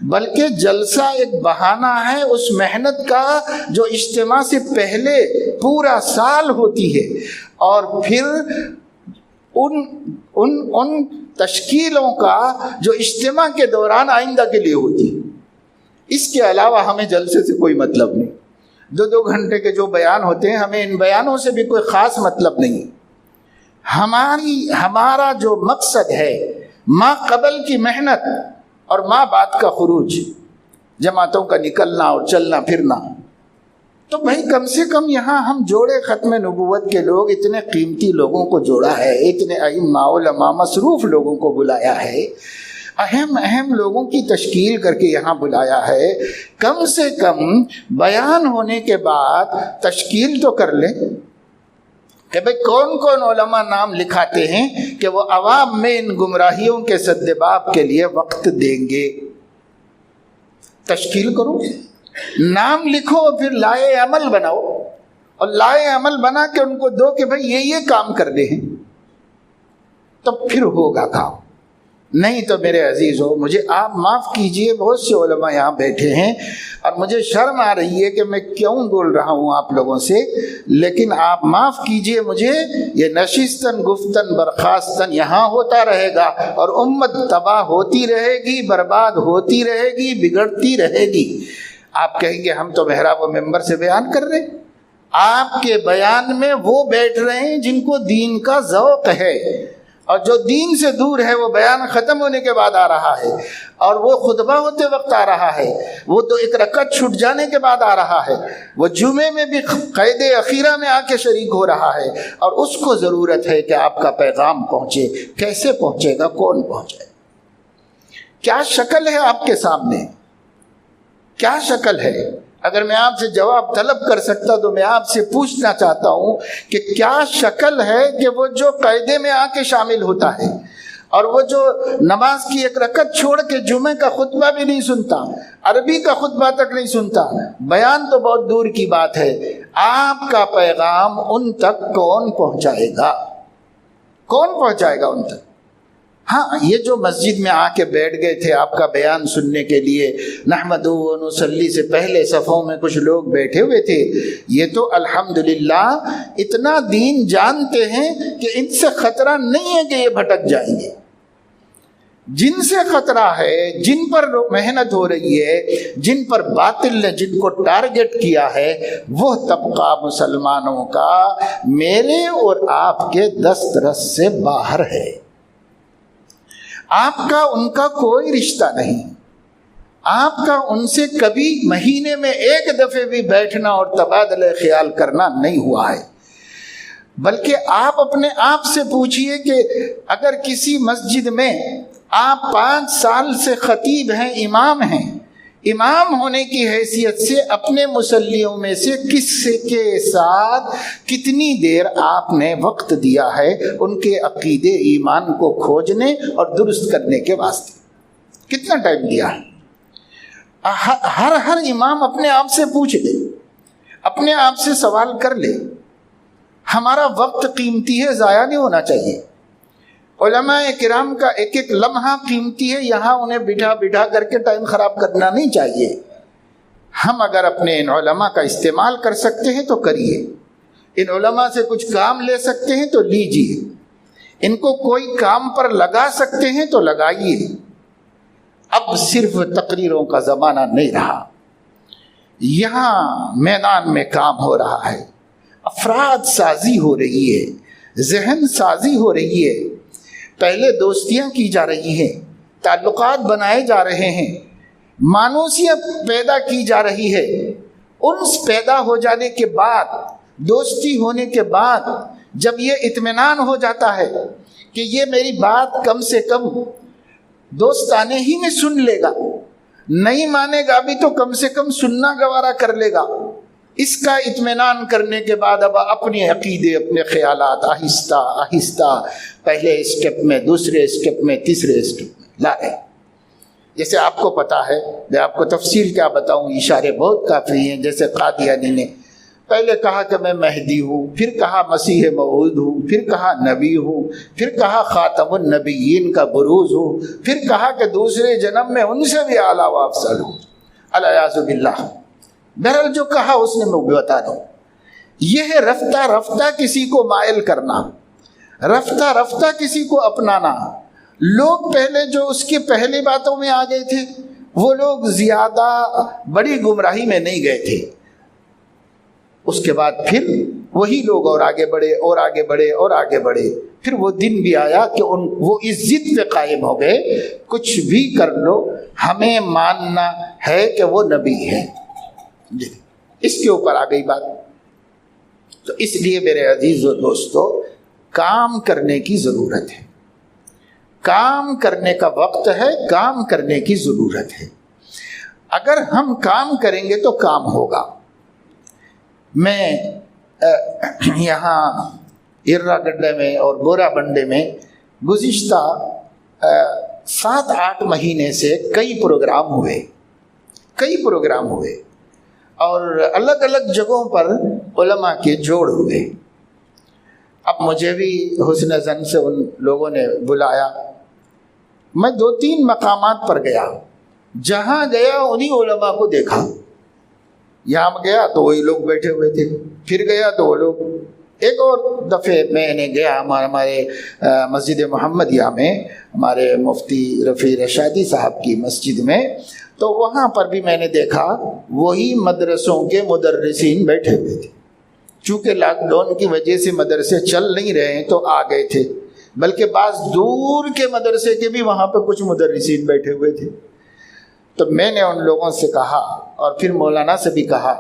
بلکہ جلسہ ایک بہانہ ہے اس محنت کا جو اجتماع سے پہلے پورا سال ہوتی ہے، اور پھر ان تشکیلوں کا جو اجتماع کے دوران آئندہ کے لیے ہوتی ہے۔ اس کے علاوہ ہمیں جلسے سے کوئی مطلب نہیں۔ 2 گھنٹے کے جو بیان ہوتے ہیں ہمیں ان بیانوں سے بھی کوئی خاص مطلب نہیں۔ ہمارا جو مقصد ہے ما قبل کی محنت اور ما بعد کا خروج، جماعتوں کا نکلنا اور چلنا پھرنا۔ تو بھائی کم سے کم یہاں ہم جوڑے ختم نبوت کے لوگ، اتنے قیمتی لوگوں کو جوڑا ہے، اتنے ائمہ علماء مصروف لوگوں کو بلایا ہے، اہم لوگوں کی تشکیل کر کے یہاں بلایا ہے۔ کم سے کم بیان ہونے کے بعد تشکیل تو کر لیں کہ بھئی کون علماء نام لکھاتے ہیں کہ وہ عوام میں ان گمراہیوں کے سدباب کے لیے وقت دیں گے۔ تشکیل کرو، نام لکھو، پھر لائے عمل بناؤ، اور لائے عمل بنا کے ان کو دو کہ بھئی یہ کام کرنے ہیں، تب پھر ہوگا کام۔ نہیں تو میرے عزیزو، مجھے آپ معاف کیجئے، بہت سے علماء یہاں بیٹھے ہیں اور مجھے شرم آ رہی ہے کہ میں کیوں بول رہا ہوں آپ لوگوں سے، لیکن آپ معاف کیجئے مجھے، یہ نشستن گفتن برخاستن یہاں ہوتا رہے گا، اور امت تباہ ہوتی رہے گی، برباد ہوتی رہے گی، بگڑتی رہے گی۔ آپ کہیں گے ہم تو محراب و ممبر سے بیان کر رہے ہیں۔ آپ کے بیان میں وہ بیٹھ رہے ہیں جن کو دین کا ذوق ہے، اور جو دین سے دور ہے وہ بیان ختم ہونے کے بعد آ رہا ہے، اور وہ خطبہ ہوتے وقت آ رہا ہے، وہ تو ایک رکعت چھٹ جانے کے بعد آ رہا ہے، وہ جمعے میں بھی قید اخیرہ میں آ کے شریک ہو رہا ہے، اور اس کو ضرورت ہے کہ آپ کا پیغام پہنچے۔ کیسے پہنچے گا؟ کون پہنچے؟ کیا شکل ہے آپ کے سامنے؟ کیا شکل ہے؟ اگر میں آپ سے جواب طلب کر سکتا تو میں آپ سے پوچھنا چاہتا ہوں کہ کیا شکل ہے کہ وہ جو قاعدے میں آ کے شامل ہوتا ہے، اور وہ جو نماز کی ایک رکعت چھوڑ کے جمعے کا خطبہ بھی نہیں سنتا، عربی کا خطبہ تک نہیں سنتا، بیان تو بہت دور کی بات ہے، آپ کا پیغام ان تک کون پہنچائے گا؟ کون پہنچائے گا ان تک؟ ہاں، یہ جو مسجد میں آ کے بیٹھ گئے تھے آپ کا بیان سننے کے لیے، نحمدہ و نصلی سے پہلے صفوں میں کچھ لوگ بیٹھے ہوئے تھے، یہ تو الحمدللہ اتنا دین جانتے ہیں کہ ان سے خطرہ نہیں ہے کہ یہ بھٹک جائیں گے۔ جن سے خطرہ ہے، جن پر محنت ہو رہی ہے، جن پر باطل نے جن کو ٹارگٹ کیا ہے، وہ طبقہ مسلمانوں کا میرے اور آپ کے دسترس سے باہر ہے۔ آپ کا ان کا کوئی رشتہ نہیں، آپ کا ان سے کبھی مہینے میں ایک دفعہ بھی بیٹھنا اور تبادلہ خیال کرنا نہیں ہوا ہے، بلکہ آپ اپنے آپ سے پوچھئے کہ اگر کسی مسجد میں آپ 5 سال سے خطیب ہیں، امام ہیں، امام ہونے کی حیثیت سے اپنے مصلیوں میں سے کس کے ساتھ کتنی دیر آپ نے وقت دیا ہے ان کے عقیدے ایمان کو کھوجنے اور درست کرنے کے واسطے؟ کتنا ٹائم دیا ہے؟ ہر امام اپنے آپ سے پوچھ لے، اپنے آپ سے سوال کر لے. ہمارا وقت قیمتی ہے، ضائع نہیں ہونا چاہیے. علماء کرام کا ایک ایک لمحہ قیمتی ہے، یہاں انہیں بٹھا بٹھا کر کے ٹائم خراب کرنا نہیں چاہیے. ہم اگر اپنے ان علماء کا استعمال کر سکتے ہیں تو کریے، ان علماء سے کچھ کام لے سکتے ہیں تو لیجیے، ان کو کوئی کام پر لگا سکتے ہیں تو لگائیے. اب صرف تقریروں کا زمانہ نہیں رہا، یہاں میدان میں کام ہو رہا ہے، افراد سازی ہو رہی ہے، ذہن سازی ہو رہی ہے. پہلے دوستیاں کی جا رہی ہیں، تعلقات بنائے جا رہے ہیں، مانوسیت پیدا کی جا رہی ہے. انس پیدا ہو جانے کے بعد، دوستی ہونے کے بعد جب یہ اطمینان ہو جاتا ہے کہ یہ میری بات کم سے کم دوستانے ہی میں سن لے گا، نہیں مانے گا بھی تو کم سے کم سننا گوارا کر لے گا، اس کا اطمینان کرنے کے بعد اب اپنے عقیدے، اپنے خیالات آہستہ آہستہ پہلے اسٹیپ میں، دوسرے اسٹیپ میں، تیسرے اسٹیپ میں لا رہے. جیسے آپ کو پتا ہے، میں آپ کو تفصیل کیا بتاؤں، اشارے بہت کافی ہیں. جیسے قادیانی نے پہلے کہا کہ میں مہدی ہوں، پھر کہا مسیح موعود ہوں، پھر کہا نبی ہوں، پھر کہا خاتم النبیین کا بروز ہوں، پھر کہا کہ دوسرے جنم میں ان سے بھی اعلیٰ و افضل ہوں، الیاذ باللہ. بہرحال جو کہا اس نے میں بتا رہا ہوں. یہ ہے رفتہ رفتہ کسی کو مائل کرنا، رفتہ رفتہ کسی کو اپنانا. لوگ پہلے جو اس کی پہلی باتوں میں آ گئے تھے وہ لوگ زیادہ بڑی گمراہی میں نہیں گئے تھے. اس کے بعد پھر وہی لوگ اور آگے بڑھے اور آگے بڑھے اور آگے بڑھے. پھر وہ دن بھی آیا کہ وہ اس ضد پہ قائم ہو گئے، کچھ بھی کر لو ہمیں ماننا ہے کہ وہ نبی ہے. اس کے اوپر آ گئی بات. تو اس لیے میرے عزیز و دوستو، کام کرنے کی ضرورت ہے، کام کرنے کا وقت ہے، کام کرنے کی ضرورت ہے. اگر ہم کام کریں گے تو کام ہوگا. میں یہاں ارا گڈھے میں اور بورا بنڈے میں گزشتہ 7-8 مہینے سے کئی پروگرام ہوئے اور الگ الگ جگہوں پر علماء کے جوڑ ہوئے. اب مجھے بھی حسن زن سے ان لوگوں نے بلایا. میں 2-3 مقامات پر گیا، جہاں گیا انہی علماء کو دیکھا. یہاں گیا تو وہی لوگ بیٹھے ہوئے تھے، پھر گیا تو وہ لوگ. ایک اور دفعہ میں نے گیا ہمارے مسجد محمدیہ میں، ہمارے مفتی رفیع رشادی صاحب کی مسجد میں، تو وہاں پر بھی میں نے دیکھا وہی مدرسوں کے مدرسین بیٹھے ہوئے تھے. چونکہ لاک ڈاؤن کی وجہ سے مدرسے چل نہیں رہے ہیں تو آ گئے تھے، بلکہ بعض دور کے مدرسے کے بھی وہاں پہ کچھ مدرسین بیٹھے ہوئے تھے. تو میں نے ان لوگوں سے کہا اور پھر مولانا سے بھی کہا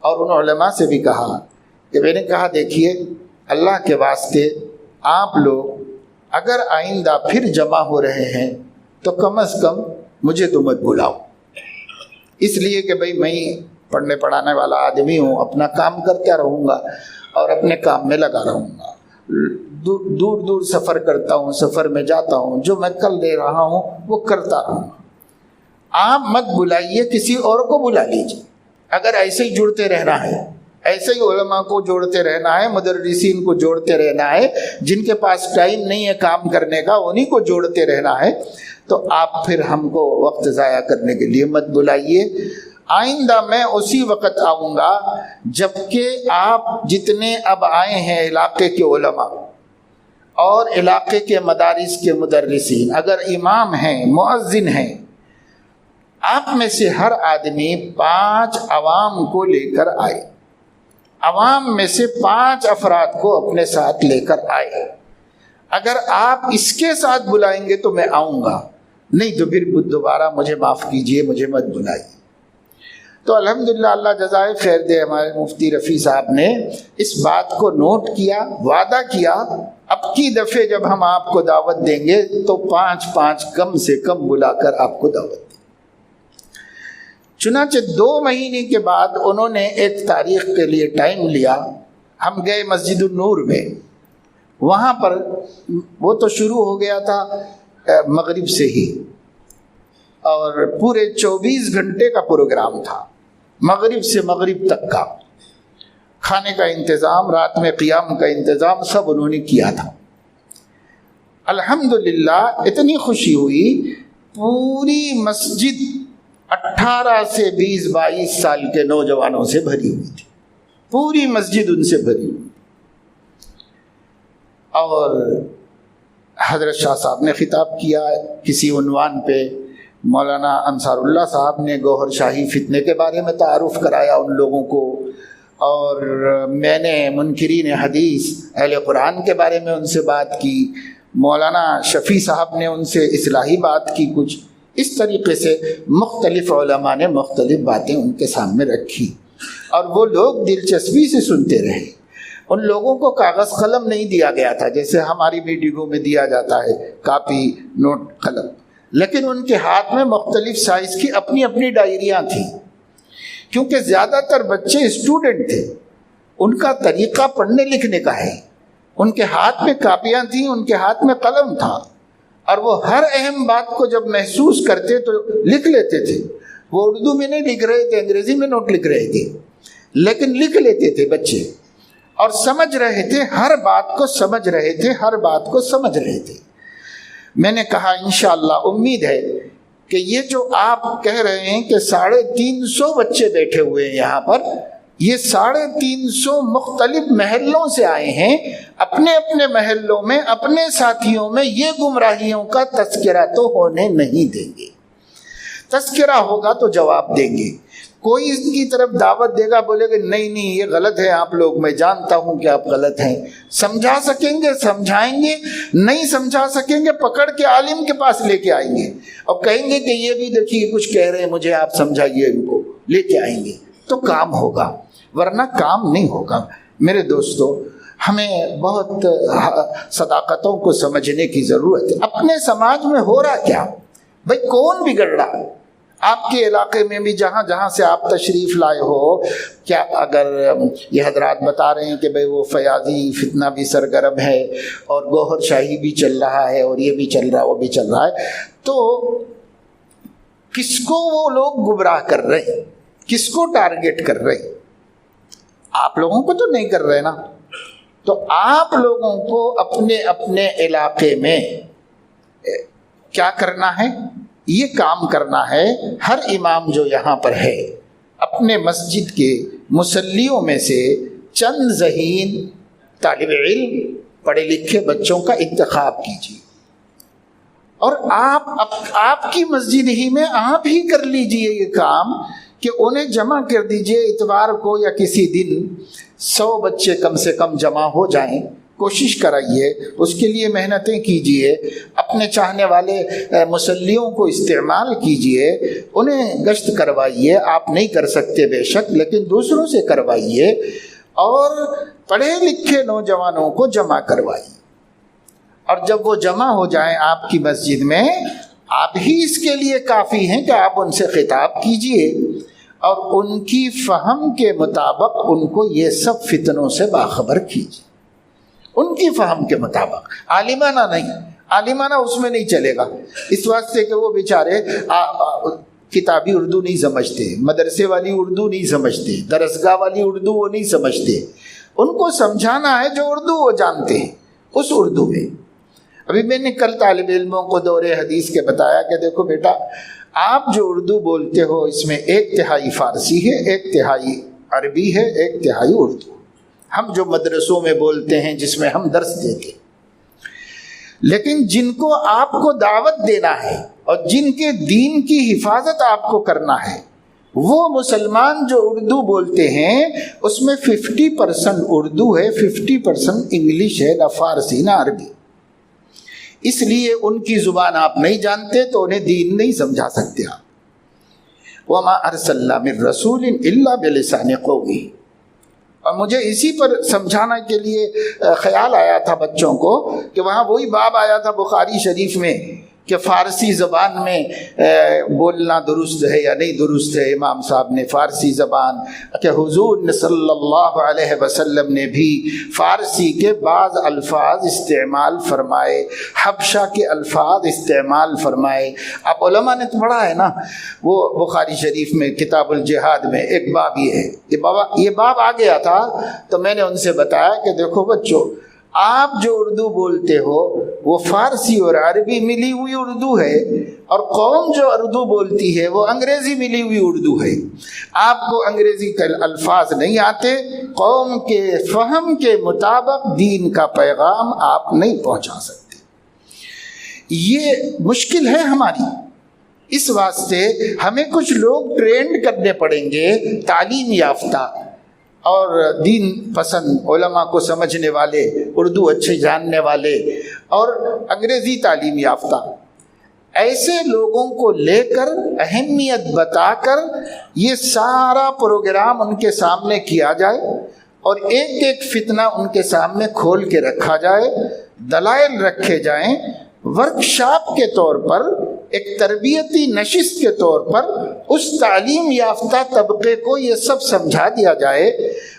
اور ان علماء سے بھی کہا کہ میں نے کہا دیکھیے، اللہ کے واسطے آپ لوگ اگر آئندہ پھر جمع ہو رہے ہیں تو کم از کم مجھے تو مت بلاؤ، اس لیے کہ بھئی میں پڑھنے پڑھانے والا آدمی ہوں، اپنا کام کرتا رہوں گا اور اپنے کام میں لگا رہوں گا. دور دور سفر کرتا ہوں، سفر میں جاتا ہوں، جو میں کر لے رہا ہوں وہ کرتا رہوں گا. آپ مت بلائیے، کسی اور کو بلا لیجیے. اگر ایسے ہی جڑتے رہنا ہے، ایسے ہی علماء کو جوڑتے رہنا ہے، مدرسین کو جوڑتے رہنا ہے، جن کے پاس ٹائم نہیں ہے کام کرنے کا انہی کو جوڑتے رہنا ہے، تو آپ پھر ہم کو وقت ضائع کرنے کے لیے مت بلائیے. آئندہ میں اسی وقت آؤں گا جب کہ آپ جتنے اب آئے ہیں علاقے کے علماء اور علاقے کے مدارس کے مدرسین، اگر امام ہیں، مؤذن ہیں، آپ میں سے ہر آدمی 5 عوام کو لے کر آئے، عوام میں سے 5 افراد کو اپنے ساتھ لے کر آئے. اگر آپ اس کے ساتھ بلائیں گے تو میں آؤں گا، نہیں تو پھر دوبارہ مجھے معاف کیجئے، مجھے مت بلائیے. تو الحمدللہ اللہ جزائے خیر دے، ہمارے مفتی رفیع صاحب نے اس بات کو نوٹ کیا، وعدہ کیا اب کی دفعہ جب ہم آپ کو دعوت دیں گے تو 5 کم سے کم بلا کر آپ کو دعوت دیں. چنانچہ 2 مہینے کے بعد انہوں نے ایک تاریخ کے لیے ٹائم لیا. ہم گئے مسجد النور میں. وہاں پر وہ تو شروع ہو گیا تھا مغرب سے ہی، اور پورے 24 گھنٹے کا پروگرام تھا، مغرب سے مغرب تک کا. کھانے کا انتظام، رات میں قیام کا انتظام سب انہوں نے کیا تھا. الحمدللہ اتنی خوشی ہوئی، پوری مسجد 18 سے 20-22 سال کے نوجوانوں سے بھری ہوئی تھی. پوری مسجد ان سے بھری ہوئی. اور حضرت شاہ صاحب نے خطاب کیا کسی عنوان پہ. مولانا انصار اللہ صاحب نے گوہر شاہی فتنے کے بارے میں تعارف کرایا ان لوگوں کو، اور میں نے منکرین حدیث اہل قرآن کے بارے میں ان سے بات کی. مولانا شفیع صاحب نے ان سے اصلاحی بات کی. کچھ اس طریقے سے مختلف علماء نے مختلف باتیں ان کے سامنے رکھی، اور وہ لوگ دلچسپی سے سنتے رہے. ان لوگوں کو کاغذ قلم نہیں دیا گیا تھا جیسے ہماری میٹنگوں میں دیا جاتا ہے، کاپی نوٹ قلم، لیکن ان کے ہاتھ میں مختلف سائز کی اپنی اپنی ڈائریاں تھیں. کیونکہ زیادہ تر بچے اسٹوڈنٹ تھے، ان کا طریقہ پڑھنے لکھنے کا ہے. ان کے ہاتھ میں کاپیاں تھیں، ان کے ہاتھ میں قلم تھا، اور وہ ہر اہم بات کو جب محسوس کرتے تو لکھ لیتے تھے. وہ اردو میں نہیں لکھ رہے تھے، انگریزی میں نوٹ لکھ رہے تھے، لیکن لکھ لیتے تھے بچے، اور سمجھ رہے تھے، ہر بات کو سمجھ رہے تھے، ہر بات کو سمجھ رہے تھے. میں نے کہا انشاءاللہ امید ہے کہ یہ جو آپ کہہ رہے ہیں کہ 350 بچے بیٹھے ہوئے ہیں یہاں پر، یہ 350 مختلف محلوں سے آئے ہیں. اپنے اپنے محلوں میں اپنے ساتھیوں میں یہ گمراہیوں کا تذکرہ تو ہونے نہیں دیں گے. تذکرہ ہوگا تو جواب دیں گے. کوئی اس کی طرف دعوت دے گا، بولے گا نہیں یہ غلط ہے آپ لوگ، میں جانتا ہوں کہ آپ غلط ہیں. سمجھا سکیں گے سمجھائیں گے، نہیں سمجھا سکیں گے پکڑ کے عالم کے پاس لے کے آئیں گے، اور کہیں گے کہ یہ بھی دیکھیے کچھ کہہ رہے ہیں، مجھے آپ سمجھائیے، ان کو لے کے آئیں گے تو کام ہوگا، ورنہ کام نہیں ہوگا. میرے دوستو، ہمیں بہت صداقتوں کو سمجھنے کی ضرورت ہے. اپنے سماج میں ہو رہا کیا بھائی؟ کون بگڑ رہا ہے؟ آپ کے علاقے میں بھی جہاں جہاں سے آپ تشریف لائے ہو، کیا اگر یہ حضرات بتا رہے ہیں کہ بھئی وہ فیاضی فتنہ بھی سرگرم ہے، اور گوہر شاہی بھی چل رہا ہے، اور یہ بھی چل رہا ہے، وہ بھی چل رہا ہے، تو کس کو وہ لوگ گمراہ کر رہے ہیں؟ کس کو ٹارگٹ کر رہے ہیں؟ آپ لوگوں کو تو نہیں کر رہے نا. تو آپ لوگوں کو اپنے اپنے علاقے میں کیا کرنا ہے؟ یہ کام کرنا ہے. ہر امام جو یہاں پر ہے، اپنے مسجد کے مصلیوں میں سے چند ذہین طالب علم پڑھے لکھے بچوں کا انتخاب کیجیے، اور آپ کی مسجد ہی میں آپ ہی کر لیجئے یہ کام کہ انہیں جمع کر دیجئے. اتوار کو یا کسی دن 100 بچے کم سے کم جمع ہو جائیں. کوشش کرائیے، اس کے لیے محنتیں کیجئے، اپنے چاہنے والے مصلیوں کو استعمال کیجئے، انہیں گشت کروائیے. آپ نہیں کر سکتے بے شک، لیکن دوسروں سے کروائیے، اور پڑھے لکھے نوجوانوں کو جمع کروائیے. اور جب وہ جمع ہو جائیں آپ کی مسجد میں، آپ ہی اس کے لیے کافی ہیں کہ آپ ان سے خطاب کیجئے، اور ان کی فہم کے مطابق ان کو یہ سب فتنوں سے باخبر کیجئے. ان کی فہم کے مطابق، عالمانہ نہیں. عالمانہ اس میں نہیں چلے گا، اس واسطے کہ وہ بیچارے کتابی اردو نہیں سمجھتے، مدرسے والی اردو نہیں سمجھتے، درسگاہ والی اردو وہ نہیں سمجھتے. ان کو سمجھانا ہے جو اردو وہ جانتے ہیں، اس اردو میں. ابھی میں نے کل طالب علموں کو دور حدیث کے بتایا کہ دیکھو بیٹا، آپ جو اردو بولتے ہو اس میں 1/3 فارسی ہے، 1/3 عربی ہے، 1/3 اردو. ہم جو مدرسوں میں بولتے ہیں، جس میں ہم درس دیتے، لیکن جن کو آپ کو دعوت دینا ہے اور جن کے دین کی حفاظت آپ کو کرنا ہے، وہ مسلمان جو اردو بولتے ہیں اس میں 50% اردو ہے، 50% انگلش ہے، نہ فارسی نہ عربی. اس لیے ان کی زبان آپ نہیں جانتے تو انہیں دین نہیں سمجھا سکتے آپ. وَمَا أَرْسَلْنَا مِن رَّسُولٍ إِلَّا بِلِسَانِ قَوْمِهِ. اور مجھے اسی پر سمجھانے کے لیے خیال آیا تھا بچوں کو کہ وہاں وہی باب آیا تھا بخاری شریف میں کہ فارسی زبان میں بولنا درست ہے یا نہیں درست ہے. امام صاحب نے فارسی زبان کہ حضور صلی اللہ علیہ وسلم نے بھی فارسی کے بعض الفاظ استعمال فرمائے, حبشہ کے الفاظ استعمال فرمائے. اب علماء نے تو پڑھا ہے نا, وہ بخاری شریف میں کتاب الجہاد میں ایک باب یہ ہے, یہ باب آ گیا تھا تو میں نے ان سے بتایا کہ دیکھو بچوں, آپ جو اردو بولتے ہو وہ فارسی اور عربی ملی ہوئی اردو ہے, اور قوم جو اردو بولتی ہے وہ انگریزی ملی ہوئی اردو ہے. آپ کو انگریزی کے الفاظ نہیں آتے, قوم کے فہم کے مطابق دین کا پیغام آپ نہیں پہنچا سکتے. یہ مشکل ہے ہماری. اس واسطے ہمیں کچھ لوگ ٹرینڈ کرنے پڑیں گے, تعلیم یافتہ اور دین پسند علماء کو سمجھنے والے, اردو اچھے جاننے والے اور انگریزی تعلیم یافتہ, ایسے لوگوں کو لے کر اہمیت بتا کر یہ سارا پروگرام ان کے سامنے کیا جائے اور ایک ایک فتنہ ان کے سامنے کھول کے رکھا جائے, دلائل رکھے جائیں, ورکشاپ کے طور پر, ایک تربیتی نشست کے طور پر اس تعلیم یافتہ طبقے کو یہ سب سمجھا دیا جائے.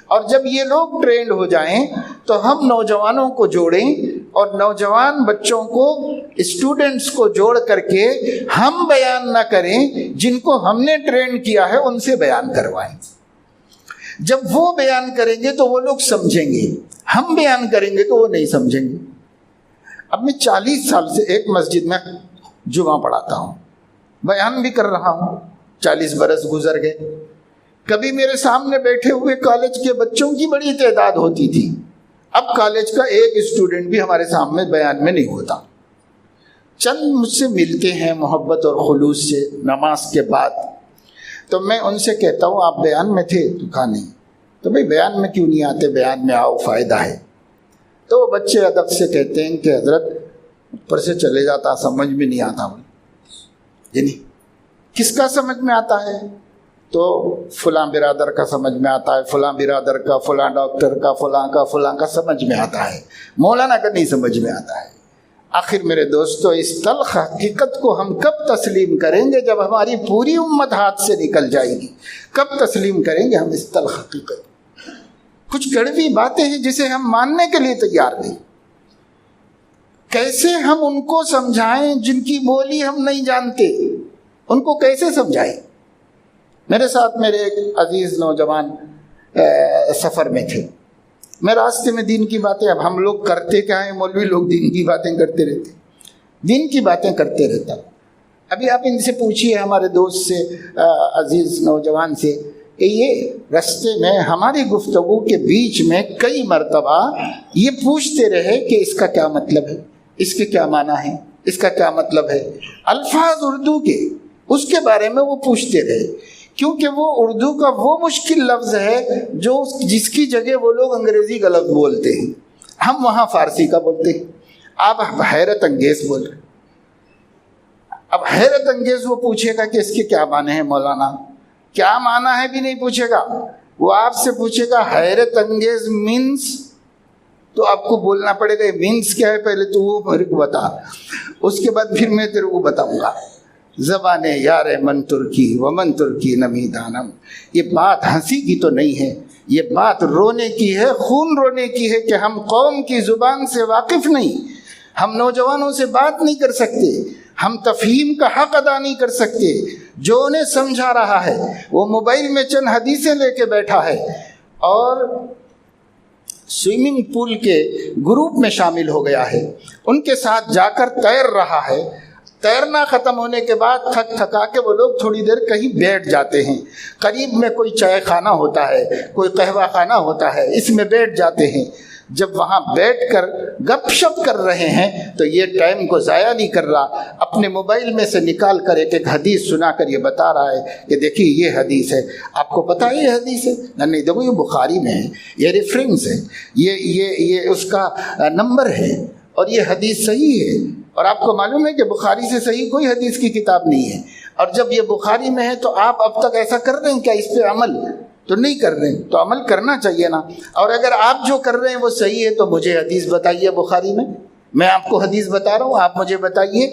اور جب یہ لوگ ٹرینڈ ہو جائیں تو ہم نوجوانوں کو جوڑیں اور نوجوان بچوں کو, اسٹوڈنٹس کو جوڑ کر کے ہم بیان نہ کریں, جن کو ہم نے ٹرینڈ کیا ہے ان سے بیان کروائیں. جب وہ بیان کریں گے تو وہ لوگ سمجھیں گے, ہم بیان کریں گے تو وہ نہیں سمجھیں گے. اب میں 40 سال سے ایک مسجد میں جمعہ پڑھاتا ہوں, بیان بھی کر رہا ہوں, 40 برس گزر گئے. کبھی میرے سامنے بیٹھے ہوئے کالج کے بچوں کی بڑی تعداد ہوتی تھی, اب کالج کا ایک اسٹوڈنٹ بھی ہمارے سامنے بیان میں نہیں ہوتا. چند مجھ سے ملتے ہیں محبت اور خلوص سے نماز کے بعد, تو میں ان سے کہتا ہوں آپ بیان میں تھے؟ تو کہا نہیں. تو بھائی بیان میں کیوں نہیں آتے؟ بیان میں آؤ, فائدہ ہے. تو وہ بچے ادب سے کہتے ہیں کہ حضرت اوپر سے چلے جاتا, سمجھ میں نہیں آتا. یعنی کس کا سمجھ میں آتا ہے؟ تو فلاں برادر کا سمجھ میں آتا ہے, فلاں برادر کا, فلاں ڈاکٹر کا, فلاں کا سمجھ میں آتا ہے, مولانا کا نہیں سمجھ میں آتا ہے. آخر میرے دوستو, اس تلخ حقیقت کو ہم کب تسلیم کریں گے؟ جب ہماری پوری امت ہاتھ سے نکل جائے گی. کب تسلیم کریں گے ہم اس تلخ حقیقت؟ کچھ کڑوی باتیں ہیں جسے ہم ماننے کے لیے تیار نہیں. کیسے ہم ان کو سمجھائیں جن کی بولی ہم نہیں جانتے؟ ان کو کیسے سمجھائیں؟ میرے ساتھ میرے ایک عزیز نوجوان سفر میں تھے. میں راستے میں دین کی باتیں, اب ہم لوگ کرتے کیا ہیں, مولوی لوگ دین کی باتیں کرتے رہتے, دین کی باتیں کرتے رہتا. ابھی آپ ان سے پوچھیے, ہمارے دوست سے, عزیز نوجوان سے, کہ یہ رستے میں ہماری گفتگو کے بیچ میں کئی مرتبہ یہ پوچھتے رہے کہ اس کا کیا مطلب ہے, اس کے کیا معنی ہے, اس کا کیا مطلب ہے. الفاظ اردو کے اس کے بارے میں وہ پوچھتے رہے, کیونکہ وہ اردو کا وہ مشکل لفظ ہے جو جس کی جگہ وہ لوگ انگریزی کا لفظ بولتے ہیں, ہم وہاں فارسی کا بولتے ہیں. آپ حیرت انگیز بول رہے. اب حیرت انگیز وہ پوچھے گا کہ اس کے کیا معنی ہے مولانا, کیا معنی ہے بھی نہیں پوچھے گا. وہ آپ سے پوچھے گا حیرت انگیز مینس, تو آپ کو بولنا پڑے گا مینس کیا ہے, پہلے تو وہ میرے کو بتا, اس کے بعد پھر میں تیرے کو بتاؤں گا. زبان یار من ترکی ومن ترکی نمی دانم. یہ بات ہنسی کی تو نہیں ہے, یہ بات رونے کی ہے, خون رونے کی ہے کہ ہم قوم کی زبان سے واقف نہیں, ہم نوجوانوں سے بات نہیں کر سکتے, ہم تفہیم کا حق ادا نہیں کر سکتے. جو انہیں سمجھا رہا ہے وہ موبائل میں چند حدیثیں لے کے بیٹھا ہے اور سوئمنگ پول کے گروپ میں شامل ہو گیا ہے, ان کے ساتھ جا کر تیر رہا ہے. تیرنا ختم ہونے کے بعد تھک تھکا کے وہ لوگ تھوڑی دیر کہیں بیٹھ جاتے ہیں. قریب میں کوئی چائے خانہ ہوتا ہے, کوئی قہوہ خانہ ہوتا ہے, اس میں بیٹھ جاتے ہیں. جب وہاں بیٹھ کر گپ شپ کر رہے ہیں تو یہ ٹائم کو ضائع نہیں کر رہا, اپنے موبائل میں سے نکال کر ایک حدیث سنا کر یہ بتا رہا ہے کہ دیکھیے یہ حدیث ہے, آپ کو پتہ ہے یہ حدیث ہے؟ نہیں, دیکھو یہ بخاری میں ہے, یہ ریفرنس ہے, یہ اس کا نمبر ہے اور یہ حدیث صحیح ہے. اور آپ کو معلوم ہے کہ بخاری سے صحیح کوئی حدیث کی کتاب نہیں ہے, اور جب یہ بخاری میں ہے تو آپ اب تک ایسا کر رہے ہیں کیا اس پہ عمل؟ تو نہیں کر رہے ہیں, تو عمل کرنا چاہیے نا. اور اگر آپ جو کر رہے ہیں وہ صحیح ہے تو مجھے حدیث بتائیے بخاری میں, میں آپ کو حدیث بتا رہا ہوں, آپ مجھے بتائیے.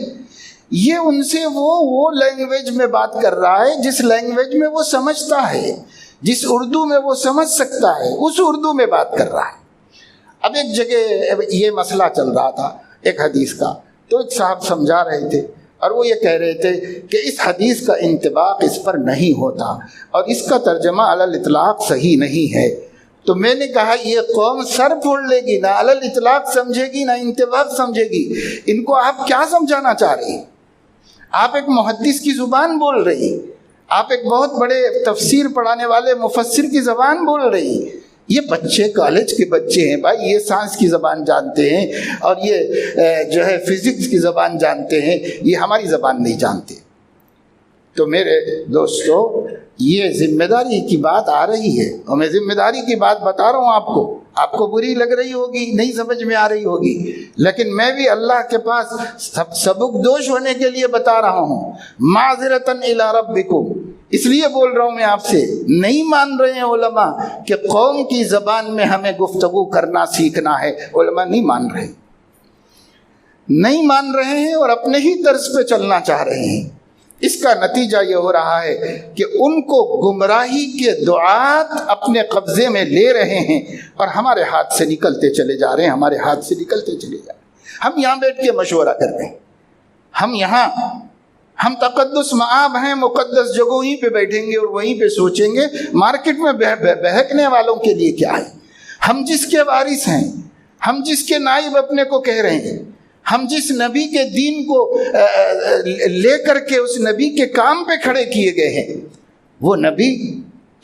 یہ ان سے وہ لینگویج میں بات کر رہا ہے جس لینگویج میں وہ سمجھتا ہے، جس اردو میں وہ سمجھ سکتا ہے، اس اردو میں بات کر رہا ہے۔ اب ایک جگہ یہ مسئلہ چل رہا تھا ایک حدیث کا، تو ایک صاحب سمجھا رہے تھے اور وہ یہ کہہ رہے تھے کہ اس حدیث کا انطباق اس پر نہیں ہوتا اور اس کا ترجمہ علی الاطلاق صحیح نہیں ہے۔ تو میں نے کہا یہ قوم سر پھوڑ لے گی، نہ علی الاطلاق سمجھے گی نہ انطباق سمجھے گی، ان کو آپ کیا سمجھانا چاہ رہے ہیں؟ آپ ایک محدث کی زبان بول رہی، آپ ایک بہت بڑے تفسیر پڑھانے والے مفسر کی زبان بول رہی، یہ بچے کالج کے بچے ہیں بھائی، یہ سائنس کی زبان جانتے ہیں اور یہ جو ہے فزکس کی زبان جانتے ہیں، یہ ہماری زبان نہیں جانتے۔ تو میرے دوستو یہ ذمہ داری کی بات آ رہی ہے اور میں ذمہ داری کی بات بتا رہا ہوں، آپ کو بری لگ رہی ہوگی، نہیں سمجھ میں آ رہی ہوگی، لیکن میں بھی اللہ کے پاس سبق دوش ہونے کے لیے بتا رہا ہوں۔ معذرتاً الی ربکم، اس لیے بول رہا ہوں میں آپ سے، نہیں مان رہے ہیں علماء کہ قوم کی زبان میں ہمیں گفتگو کرنا سیکھنا ہے، علماء نہیں مان رہے ہیں اور اپنے ہی طرز پہ چلنا چاہ رہے ہیں۔ اس کا نتیجہ یہ ہو رہا ہے کہ ان کو گمراہی کے دعات اپنے قبضے میں لے رہے ہیں اور ہمارے ہاتھ سے نکلتے چلے جا رہے ہیں، ہم یہاں بیٹھ کے مشورہ کر رہے ہیں، ہم تقدس معاب ہیں، مقدس جگہوں ہی پہ بیٹھیں گے اور وہیں پہ سوچیں گے مارکیٹ میں بہکنے والوں کے لیے کیا ہے۔ ہم جس کے وارث ہیں، ہم جس کے نائب اپنے کو کہہ رہے ہیں، ہم جس نبی کے دین کو لے کر کے اس نبی کے کام پہ کھڑے کیے گئے ہیں، وہ نبی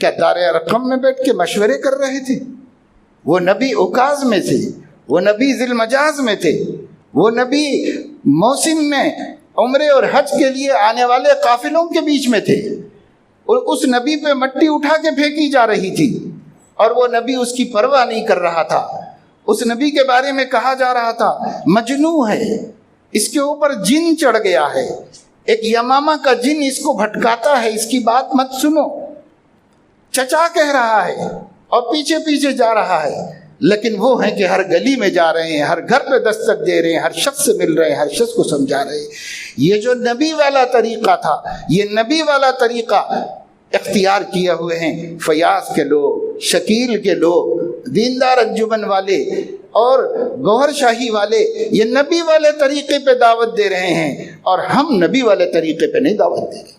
کیا دار ارقم میں بیٹھ کے مشورے کر رہے تھے؟ وہ نبی عکاظ میں تھے، وہ نبی ذی المجاز میں تھے، وہ نبی موسم میں عمرے اور حج کے لیے آنے والے قافلوں کے بیچ میں تھے، اور اس نبی پہ مٹی اٹھا کے پھینکی جا رہی تھی اور وہ نبی اس کی پرواہ نہیں کر رہا تھا۔ اس نبی کے بارے میں کہا جا رہا تھا مجنون ہے، اس کے اوپر جن چڑھ گیا ہے، ایک یمامہ کا جن اس کو بھٹکاتا ہے، اس کی بات مت سنو، چچا کہہ رہا ہے اور پیچھے پیچھے جا رہا ہے، لیکن وہ ہیں کہ ہر گلی میں جا رہے ہیں، ہر گھر پہ دستک دے رہے ہیں، ہر شخص سے مل رہے ہیں، ہر شخص کو سمجھا رہے ہیں۔ یہ جو نبی والا طریقہ تھا، یہ نبی والا طریقہ اختیار کیے ہوئے ہیں فیاض کے لوگ، شکیل کے لوگ، دیندار انجمن والے اور گوہر شاہی والے، یہ نبی والے طریقے پہ دعوت دے رہے ہیں اور ہم نبی والے طریقے پہ نہیں دعوت دے رہے۔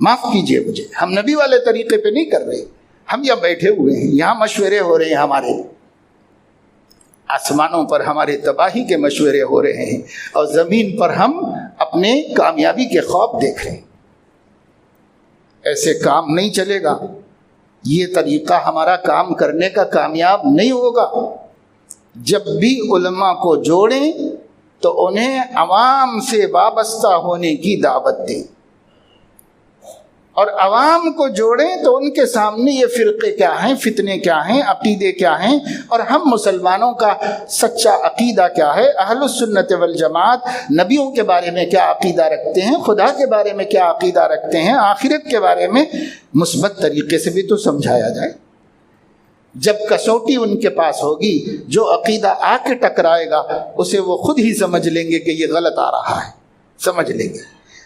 معاف کیجئے مجھے، ہم نبی والے طریقے پہ نہیں کر رہے، ہم یہاں بیٹھے ہوئے ہیں، یہاں مشورے ہو رہے ہیں، ہمارے آسمانوں پر ہمارے تباہی کے مشورے ہو رہے ہیں اور زمین پر ہم اپنے کامیابی کے خواب دیکھ رہے ہیں۔ ایسے کام نہیں چلے گا، یہ طریقہ ہمارا کام کرنے کا کامیاب نہیں ہوگا۔ جب بھی علماء کو جوڑیں تو انہیں عوام سے وابستہ ہونے کی دعوت دیں، اور عوام کو جوڑیں تو ان کے سامنے یہ فرقے کیا ہیں، فتنے کیا ہیں، عقیدے کیا ہیں، اور ہم مسلمانوں کا سچا عقیدہ کیا ہے، اہل السنت والجماعت نبیوں کے بارے میں کیا عقیدہ رکھتے ہیں، خدا کے بارے میں کیا عقیدہ رکھتے ہیں، آخرت کے بارے میں مثبت طریقے سے بھی تو سمجھایا جائے۔ جب کسوٹی ان کے پاس ہوگی، جو عقیدہ آ کے ٹکرائے گا اسے وہ خود ہی سمجھ لیں گے کہ یہ غلط آ رہا ہے، سمجھ لیں گے،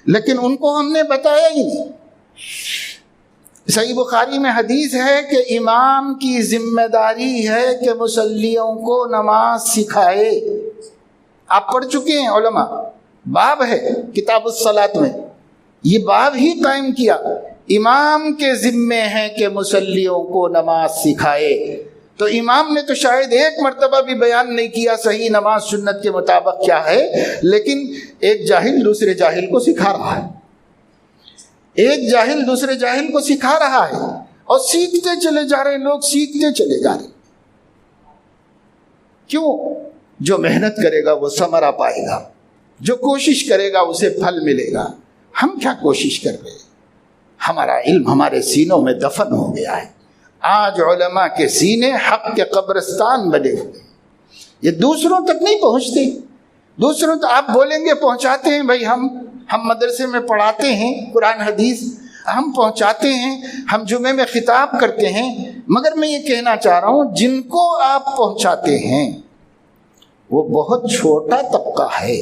لیکن ان کو ہم نے بتایا ہی نہیں۔ صحیح بخاری میں حدیث ہے کہ امام کی ذمہ داری ہے کہ مصلیوں کو نماز سکھائے۔ آپ پڑھ چکے ہیں علماء، باب ہے کتاب الصلاۃ میں، یہ باب ہی قائم کیا، امام کے ذمے ہے کہ مصلیوں کو نماز سکھائے۔ تو امام نے تو شاید ایک مرتبہ بھی بیان نہیں کیا صحیح نماز سنت کے مطابق کیا ہے، لیکن ایک جاہل دوسرے جاہل کو سکھا رہا ہے، ایک جاہل دوسرے جاہل کو سکھا رہا ہے، اور سیکھتے چلے جا رہے ہیں لوگ، سیکھتے چلے جا رہے ہیں۔ کیوں؟ جو محنت کرے گا وہ ثمرہ پائے گا، جو کوشش کرے گا اسے پھل ملے گا۔ ہم کیا کوشش کر رہے ہیں؟ ہمارا علم ہمارے سینوں میں دفن ہو گیا ہے۔ آج علماء کے سینے حق کے قبرستان بنے ہوئے، یہ دوسروں تک نہیں پہنچتے۔ دوسروں تو آپ بولیں گے پہنچاتے ہیں، بھائی ہم مدرسے میں پڑھاتے ہیں قرآن حدیث، ہم پہنچاتے ہیں، ہم جمعے میں خطاب کرتے ہیں، مگر میں یہ کہنا چاہ رہا ہوں جن کو آپ پہنچاتے ہیں وہ بہت چھوٹا طبقہ ہے،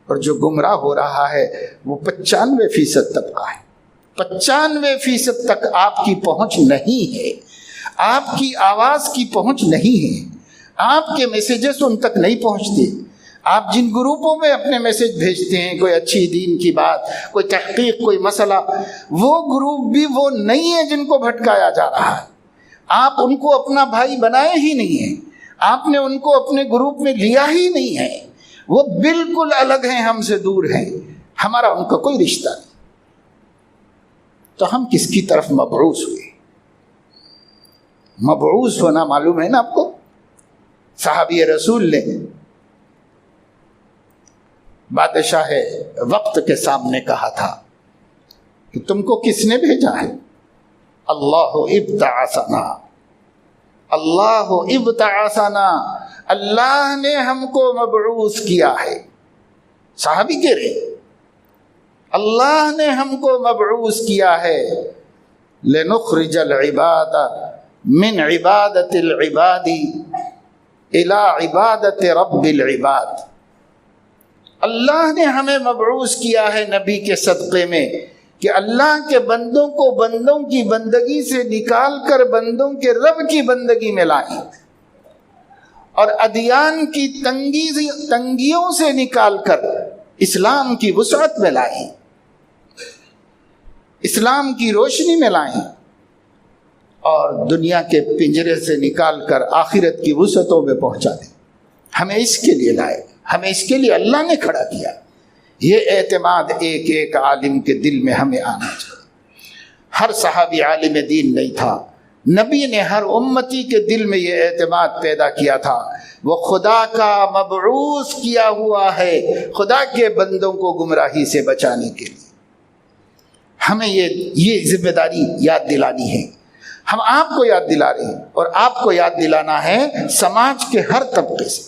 اور جو گمراہ ہو رہا ہے وہ 95% طبقہ ہے۔ 95% تک آپ کی پہنچ نہیں ہے، آپ کی آواز کی پہنچ نہیں ہے، آپ کے میسیجز ان تک نہیں پہنچتے۔ آپ جن گروپوں میں اپنے میسیج بھیجتے ہیں، کوئی اچھی دین کی بات، کوئی تحقیق، کوئی مسئلہ، وہ گروپ بھی وہ نہیں ہے جن کو بھٹکایا جا رہا ہے۔ آپ ان کو اپنا بھائی بنائے ہی نہیں ہیں، آپ نے ان کو اپنے گروپ میں لیا ہی نہیں ہے، وہ بالکل الگ ہیں، ہم سے دور ہیں، ہمارا ان کا کوئی رشتہ نہیں۔ تو ہم کس کی طرف مبعوث ہوئے؟ مبعوث ہونا معلوم ہے نا آپ کو؟ صحابی رسول نے بادشاہ وقت کے سامنے کہا تھا کہ تم کو کس نے بھیجا ہے؟ اللہ ابتعثنا، اللہ ابتعثنا، اللہ نے ہم کو مبعوث کیا ہے۔ صحابی کہہ رہے اللہ نے ہم کو مبعوث کیا ہے، لنخرج العباد من عبادت العباد الى عبادت رب العباد۔ اللہ نے ہمیں مبعوث کیا ہے نبی کے صدقے میں کہ اللہ کے بندوں کو بندوں کی بندگی سے نکال کر بندوں کے رب کی بندگی میں لائیں، اور ادیان کی تنگیوں سے نکال کر اسلام کی وسعت میں لائیں، اسلام کی روشنی میں لائیں، اور دنیا کے پنجرے سے نکال کر آخرت کی وسعتوں میں پہنچا دیں۔ ہمیں اس کے لیے لائے، ہمیں اس کے لیے اللہ نے کھڑا کیا۔ یہ اعتماد ایک ایک عالم کے دل میں ہمیں آنا چاہیے۔ ہر صحابی عالم دین نہیں تھا، نبی نے ہر امتی کے دل میں یہ اعتماد پیدا کیا تھا، وہ خدا کا مبعوث کیا ہوا ہے خدا کے بندوں کو گمراہی سے بچانے کے لیے۔ ہمیں یہ ذمہ داری یاد دلانی ہے، ہم آپ کو یاد دلا رہے ہیں، اور آپ کو یاد دلانا ہے سماج کے ہر طبقے سے۔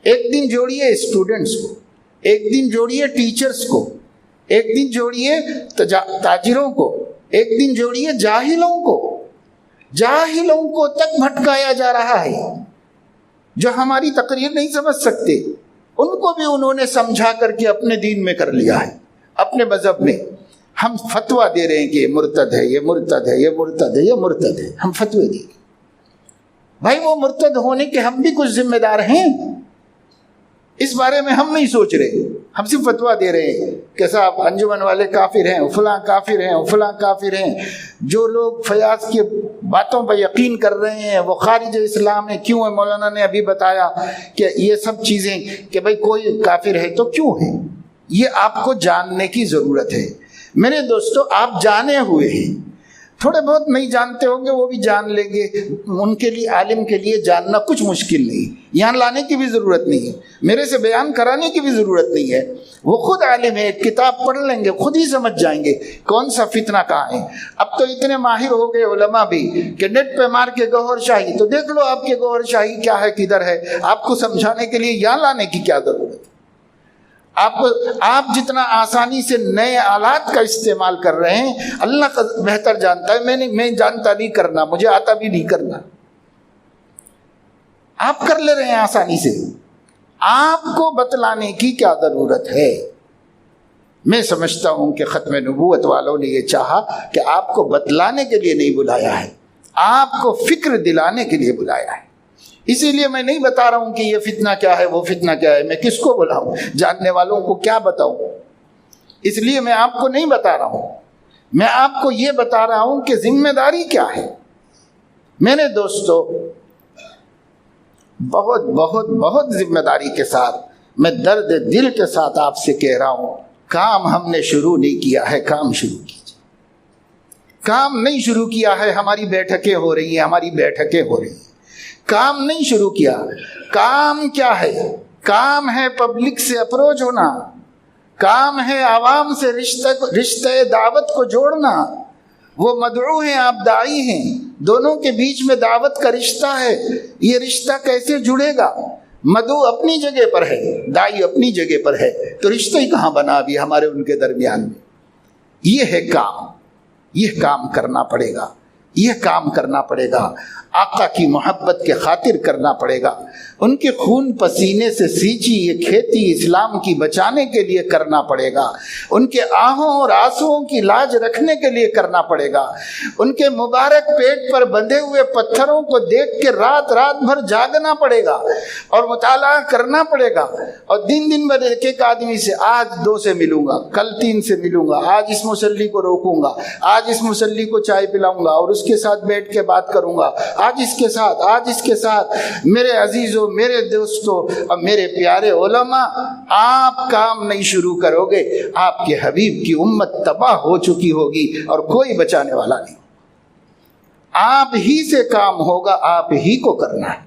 ایک دن جوڑیے اسٹوڈنٹس کو، ایک دن جوڑیے ٹیچرز کو، ایک دن جوڑیے تاجروں کو، ایک دن جوڑیے جاہلوں کو تک بھٹکایا جا رہا ہے، جو ہماری تقریر نہیں سمجھ سکتے، ان کو بھی انہوں نے سمجھا کر کے اپنے دین میں کر لیا ہے، اپنے مذہب میں۔ ہم فتویٰ دے رہے ہیں کہ یہ مرتد ہے، یہ مرتد ہے، یہ مرتد ہے، یہ مرتد ہے، ہم فتوے دیں۔ بھائی وہ مرتد ہونے کے ہم بھی کچھ ذمہ دار ہیں، اس بارے میں ہم نہیں سوچ رہے، ہم صرف فتویٰ دے رہے ہیں کہ صاحب انجمن والے کافر ہیں، فلاں کافر ہیں، فلاں کافر ہیں۔ جو لوگ فیاض کی باتوں پر یقین کر رہے ہیں وہ خارج اسلام ہے۔ کیوں ہے؟ مولانا نے ابھی بتایا کہ یہ سب چیزیں کہ بھائی کوئی کافر ہے تو کیوں ہے، یہ آپ کو جاننے کی ضرورت ہے۔ میرے دوستو، آپ جانے ہوئے ہیں، تھوڑے بہت نہیں جانتے ہوں گے وہ بھی جان لیں گے، ان کے لیے عالم کے لیے جاننا کچھ مشکل نہیں، یہاں لانے کی بھی ضرورت نہیں ہے، میرے سے بیان کرانے کی بھی ضرورت نہیں ہے، وہ خود عالم ہے، کتاب پڑھ لیں گے، خود ہی سمجھ جائیں گے کون سا فتنہ کہاں ہے۔ اب تو اتنے ماہر ہو گئے علماء بھی کہ نیٹ پہ مار کے گوہر شاہی تو دیکھ لو آپ کے گوہر شاہی کیا ہے، کدھر ہے، آپ کو سمجھانے کے لیے یہاں لانے کی کیا ضرورت ہے۔ آپ جتنا آسانی سے نئے آلات کا استعمال کر رہے ہیں، اللہ کا بہتر جانتا ہے، میں جانتا نہیں کرنا، مجھے آتا بھی نہیں کرنا، آپ کر لے رہے ہیں آسانی سے، آپ کو بتلانے کی کیا ضرورت ہے۔ میں سمجھتا ہوں کہ ختم نبوت والوں نے یہ چاہا کہ آپ کو بتلانے کے لیے نہیں بلایا ہے، آپ کو فکر دلانے کے لیے بلایا ہے۔ اسی لیے میں نہیں بتا رہا ہوں کہ یہ فتنہ کیا ہے، وہ فتنہ کیا ہے، میں کس کو بلاؤں، جاننے والوں کو کیا بتاؤں، اس لیے میں آپ کو نہیں بتا رہا ہوں، میں آپ کو یہ بتا رہا ہوں کہ ذمہ داری کیا ہے۔ میرے دوستو، بہت بہت بہت ذمہ داری کے ساتھ، میں درد دل کے ساتھ آپ سے کہہ رہا ہوں، کام ہم نے شروع نہیں کیا ہے، کام شروع کیجیے۔ کام نہیں شروع کیا ہے، ہماری بیٹھکیں ہو رہی ہیں، کام نہیں شروع کیا۔ کام کیا ہے؟ کام ہے پبلک سے اپروچ ہونا، کام ہے عوام سے رشتہ دعوت کو جوڑنا۔ وہ مدعو ہیں، آپ داعی ہیں، دونوں کے بیچ میں دعوت کا رشتہ ہے۔ یہ رشتہ کیسے جڑے گا؟ مدعو اپنی جگہ پر ہے، داعی اپنی جگہ پر ہے، تو رشتہ ہی کہاں بنا ابھی ہمارے ان کے درمیان میں؟ یہ ہے کام، یہ کام کرنا پڑے گا۔ یہ کام کرنا پڑے گا، آقا کی محبت کے خاطر کرنا پڑے گا، ان کے خون پسینے سے سینچی یہ کھیتی اسلام کی بچانے کے لیے کرنا پڑے گا، ان کے آہوں اور آنسوؤں کی لاج رکھنے کے لیے کرنا پڑے گا، ان کے مبارک پیٹ پر بندھے ہوئے پتھروں کو دیکھ کے رات رات بھر جاگنا پڑے گا اور مطالعہ کرنا پڑے گا، اور دن دن بھر ایک ایک آدمی سے آج 2 سے ملوں گا، کل 3 سے ملوں گا، آج اس مسلی کو روکوں گا، آج اس مسلی کو چائے پلاؤں گا اور اس کے ساتھ بیٹھ کے بات کروں گا، آج اس کے ساتھ، آج اس کے ساتھ۔ میرے عزیزوں، میرے دوستوں اور میرے پیارے علماء، آپ کام نہیں شروع کرو گے، آپ کے حبیب کی امت تباہ ہو چکی ہوگی اور کوئی بچانے والا نہیں۔ آپ ہی سے کام ہوگا، آپ ہی کو کرنا ہے۔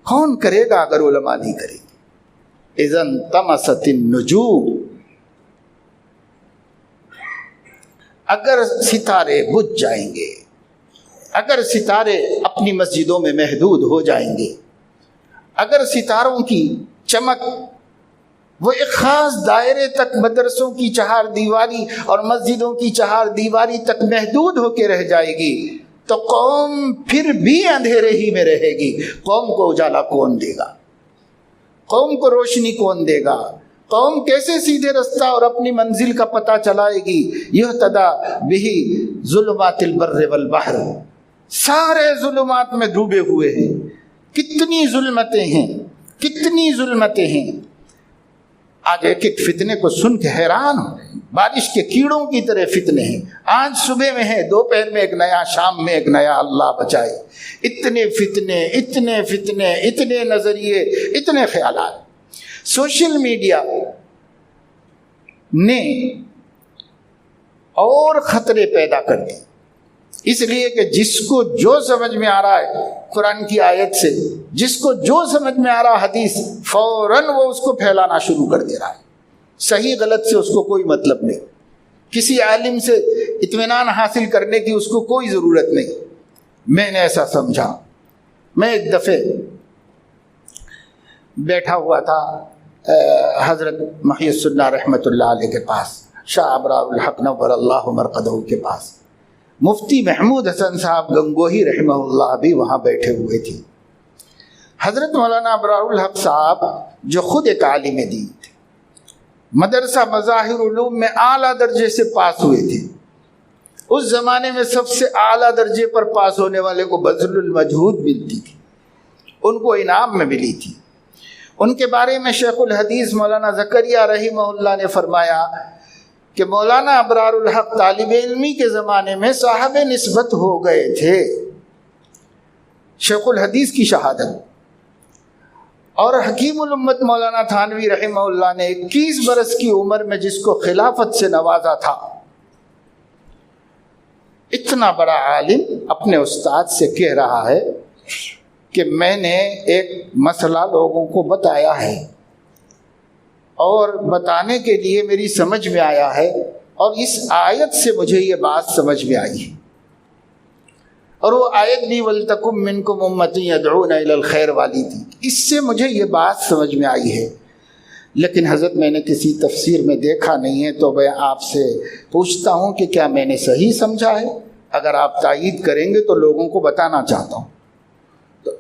کون کرے گا اگر علماء نہیں کریں گے؟ اذن طمست النجوم، اگر ستارے بجھ جائیں گے، اگر ستارے اپنی مسجدوں میں محدود ہو جائیں گے، اگر ستاروں کی چمک وہ ایک خاص دائرے تک مدرسوں کی 4 دیواری اور مسجدوں کی 4 دیواری تک محدود ہو کے رہ جائے گی تو قوم پھر بھی اندھیرے ہی میں رہے گی۔ قوم کو اجالا کون دے گا؟ قوم کو روشنی کون دے گا؟ قوم کیسے سیدھے رستہ اور اپنی منزل کا پتہ چلائے گی؟ یہتدی بہ ظلمات البر والبحر، سارے ظلمات میں ڈوبے ہوئے ہیں۔ کتنی ظلمتیں ہیں، کتنی ظلمتیں ہیں۔ آج ایک ایک فتنے کو سن کے حیران ہو، بارش کے کیڑوں کی طرح فتنے ہیں۔ آج صبح میں ہے، دوپہر میں ایک نیا، شام میں ایک نیا، اللہ بچائے۔ اتنے فتنے، اتنے فتنے، اتنے نظریے، اتنے خیالات۔ سوشل میڈیا نے اور خطرے پیدا کر دی، اس لیے کہ جس کو جو سمجھ میں آ رہا ہے قرآن کی آیت سے، جس کو جو سمجھ میں آ رہا حدیث، فوراً وہ اس کو پھیلانا شروع کر دے رہا ہے۔ صحیح غلط سے اس کو کوئی مطلب نہیں، کسی عالم سے اطمینان حاصل کرنے کی اس کو کوئی ضرورت نہیں۔ میں نے ایسا سمجھا، میں ایک دفعہ بیٹھا ہوا تھا حضرت محی السنہ رحمۃ اللہ علیہ کے پاس، شاہ ابرار الحق نور اللہ مرقدہ کے پاس۔ مفتی محمود حسن صاحب گنگوہی رحمہ اللہ بھی وہاں بیٹھے ہوئے تھے۔ حضرت مولانا ابرار الحق صاحب جو خود ایک عالم دین تھے، مدرسہ مظاہر علوم میں اعلیٰ درجے سے پاس ہوئے تھے۔ اس زمانے میں سب سے اعلیٰ درجے پر پاس ہونے والے کو بذل المجہود ملتی تھی، ان کو انعام میں ملی تھی۔ ان کے بارے میں شیخ الحدیث مولانا زکریا رحمہ اللہ نے فرمایا کہ مولانا ابرار الحق طالب علمی کے زمانے میں صاحب نسبت ہو گئے تھے۔ شیخ الحدیث کی شہادت۔ اور حکیم الامت مولانا تھانوی رحمہ اللہ نے 21 برس کی عمر میں جس کو خلافت سے نوازا تھا، اتنا بڑا عالم اپنے استاد سے کہہ رہا ہے کہ میں نے ایک مسئلہ لوگوں کو بتایا ہے اور بتانے کے لیے میری سمجھ میں آیا ہے، اور اس آیت سے مجھے یہ بات سمجھ میں آئی ہے، اور وہ آیت بھی وَلْتَكُمْ مِنْكُمْ أُمَّةٌ يَدْعُونَ إِلَى الْخَيْرِ والی تھی۔ اس سے مجھے یہ بات سمجھ میں آئی ہے، لیکن حضرت میں نے کسی تفسیر میں دیکھا نہیں ہے، تو میں آپ سے پوچھتا ہوں کہ کیا میں نے صحیح سمجھا ہے؟ اگر آپ تائید کریں گے تو لوگوں کو بتانا چاہتا ہوں۔ تو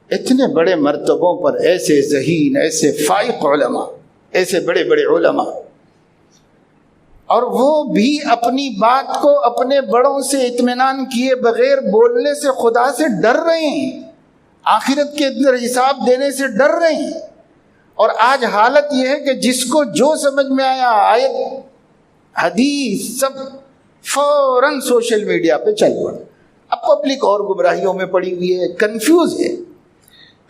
اتنے بڑے مرتبوں پر ایسے ذہین، ایسے فائق علماء، ایسے بڑے بڑے علماء، اور وہ بھی اپنی بات کو اپنے بڑوں سے اطمینان کیے بغیر بولنے سے خدا سے ڈر رہے ہیں، آخرت کے اندر حساب دینے سے ڈر رہے ہیں۔ اور آج حالت یہ ہے کہ جس کو جو سمجھ میں آیا، آیت حدیث سب فوراً سوشل میڈیا پہ چل پڑا۔ اب پبلک اور گمراہیوں میں پڑی ہوئی ہے، کنفیوز ہے۔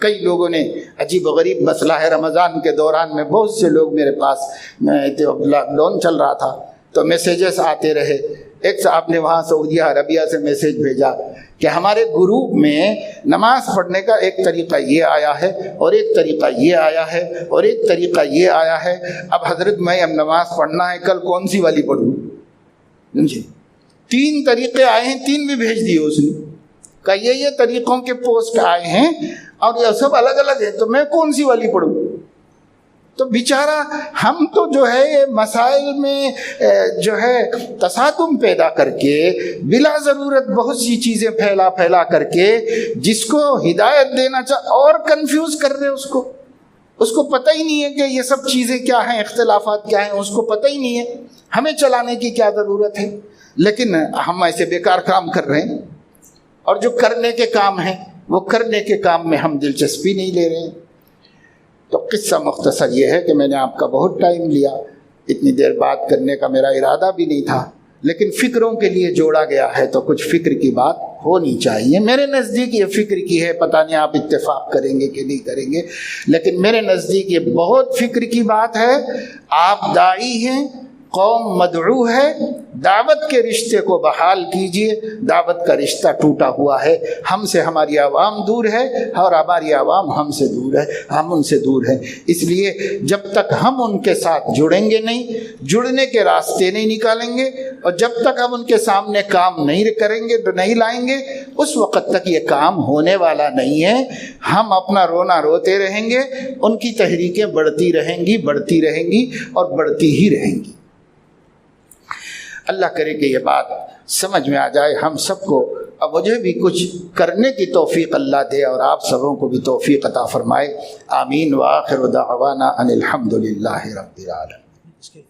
کئی لوگوں نے عجیب و غریب مسئلہ ہے، رمضان کے دوران میں بہت سے لوگ میرے پاس، لاک ڈاؤن چل رہا تھا تو میسیجز آتے رہے۔ ایک صاحب نے وہاں سعودی عربیہ سے میسیج بھیجا کہ ہمارے گروپ میں نماز پڑھنے کا ایک طریقہ یہ آیا ہے، اور ایک طریقہ یہ آیا ہے، اور ایک طریقہ یہ آیا ہے۔ اب حضرت میں اب نماز پڑھنا ہے، کل کون سی والی پڑھوں؟ سمجھے؟ 3 طریقے آئے ہیں، 3 بھی بھیج دیے اس نے، کہ یہ طریقوں کے پوسٹ آئے ہیں اور یہ سب الگ الگ ہیں، تو میں کون سی والی پڑھوں؟ تو بیچارہ ہم تو جو ہے یہ مسائل میں جو ہے تصادم پیدا کر کے بلا ضرورت بہت سی چیزیں پھیلا پھیلا کر کے جس کو ہدایت دینا اور کنفیوز کر رہے اس کو پتہ ہی نہیں ہے کہ یہ سب چیزیں کیا ہیں، اختلافات کیا ہیں، اس کو پتہ ہی نہیں ہے ہمیں چلانے کی کیا ضرورت ہے، لیکن ہم ایسے بیکار کام کر رہے ہیں، اور جو کرنے کے کام ہیں وہ کرنے کے کام میں ہم دلچسپی نہیں لے رہے ہیں۔ تو قصہ مختصر یہ ہے کہ میں نے آپ کا بہت ٹائم لیا، اتنی دیر بات کرنے کا میرا ارادہ بھی نہیں تھا، لیکن فکروں کے لیے جوڑا گیا ہے تو کچھ فکر کی بات ہونی چاہیے۔ میرے نزدیک یہ فکر کی ہے، پتہ نہیں آپ اتفاق کریں گے کہ نہیں کریں گے، لیکن میرے نزدیک یہ بہت فکر کی بات ہے۔ آپ داعی ہیں، قوم مدعو ہے، دعوت کے رشتے کو بحال کیجئے۔ دعوت کا رشتہ ٹوٹا ہوا ہے، ہم سے ہماری عوام دور ہے اور ہماری عوام ہم سے دور ہے، ہم ان سے دور ہیں۔ اس لیے جب تک ہم ان کے ساتھ جڑیں گے نہیں، جڑنے کے راستے نہیں نکالیں گے، اور جب تک ہم ان کے سامنے کام نہیں کریں گے، نہیں لائیں گے، اس وقت تک یہ کام ہونے والا نہیں ہے۔ ہم اپنا رونا روتے رہیں گے، ان کی تحریکیں بڑھتی رہیں گی اور بڑھتی ہی رہیں گی۔ اللہ کرے کہ یہ بات سمجھ میں آ جائے ہم سب کو، اور مجھے بھی کچھ کرنے کی توفیق اللہ دے اور آپ سبوں کو بھی توفیق عطا فرمائے۔ آمین۔ وآخر دعوانا ان الحمد للہ رب العالمین۔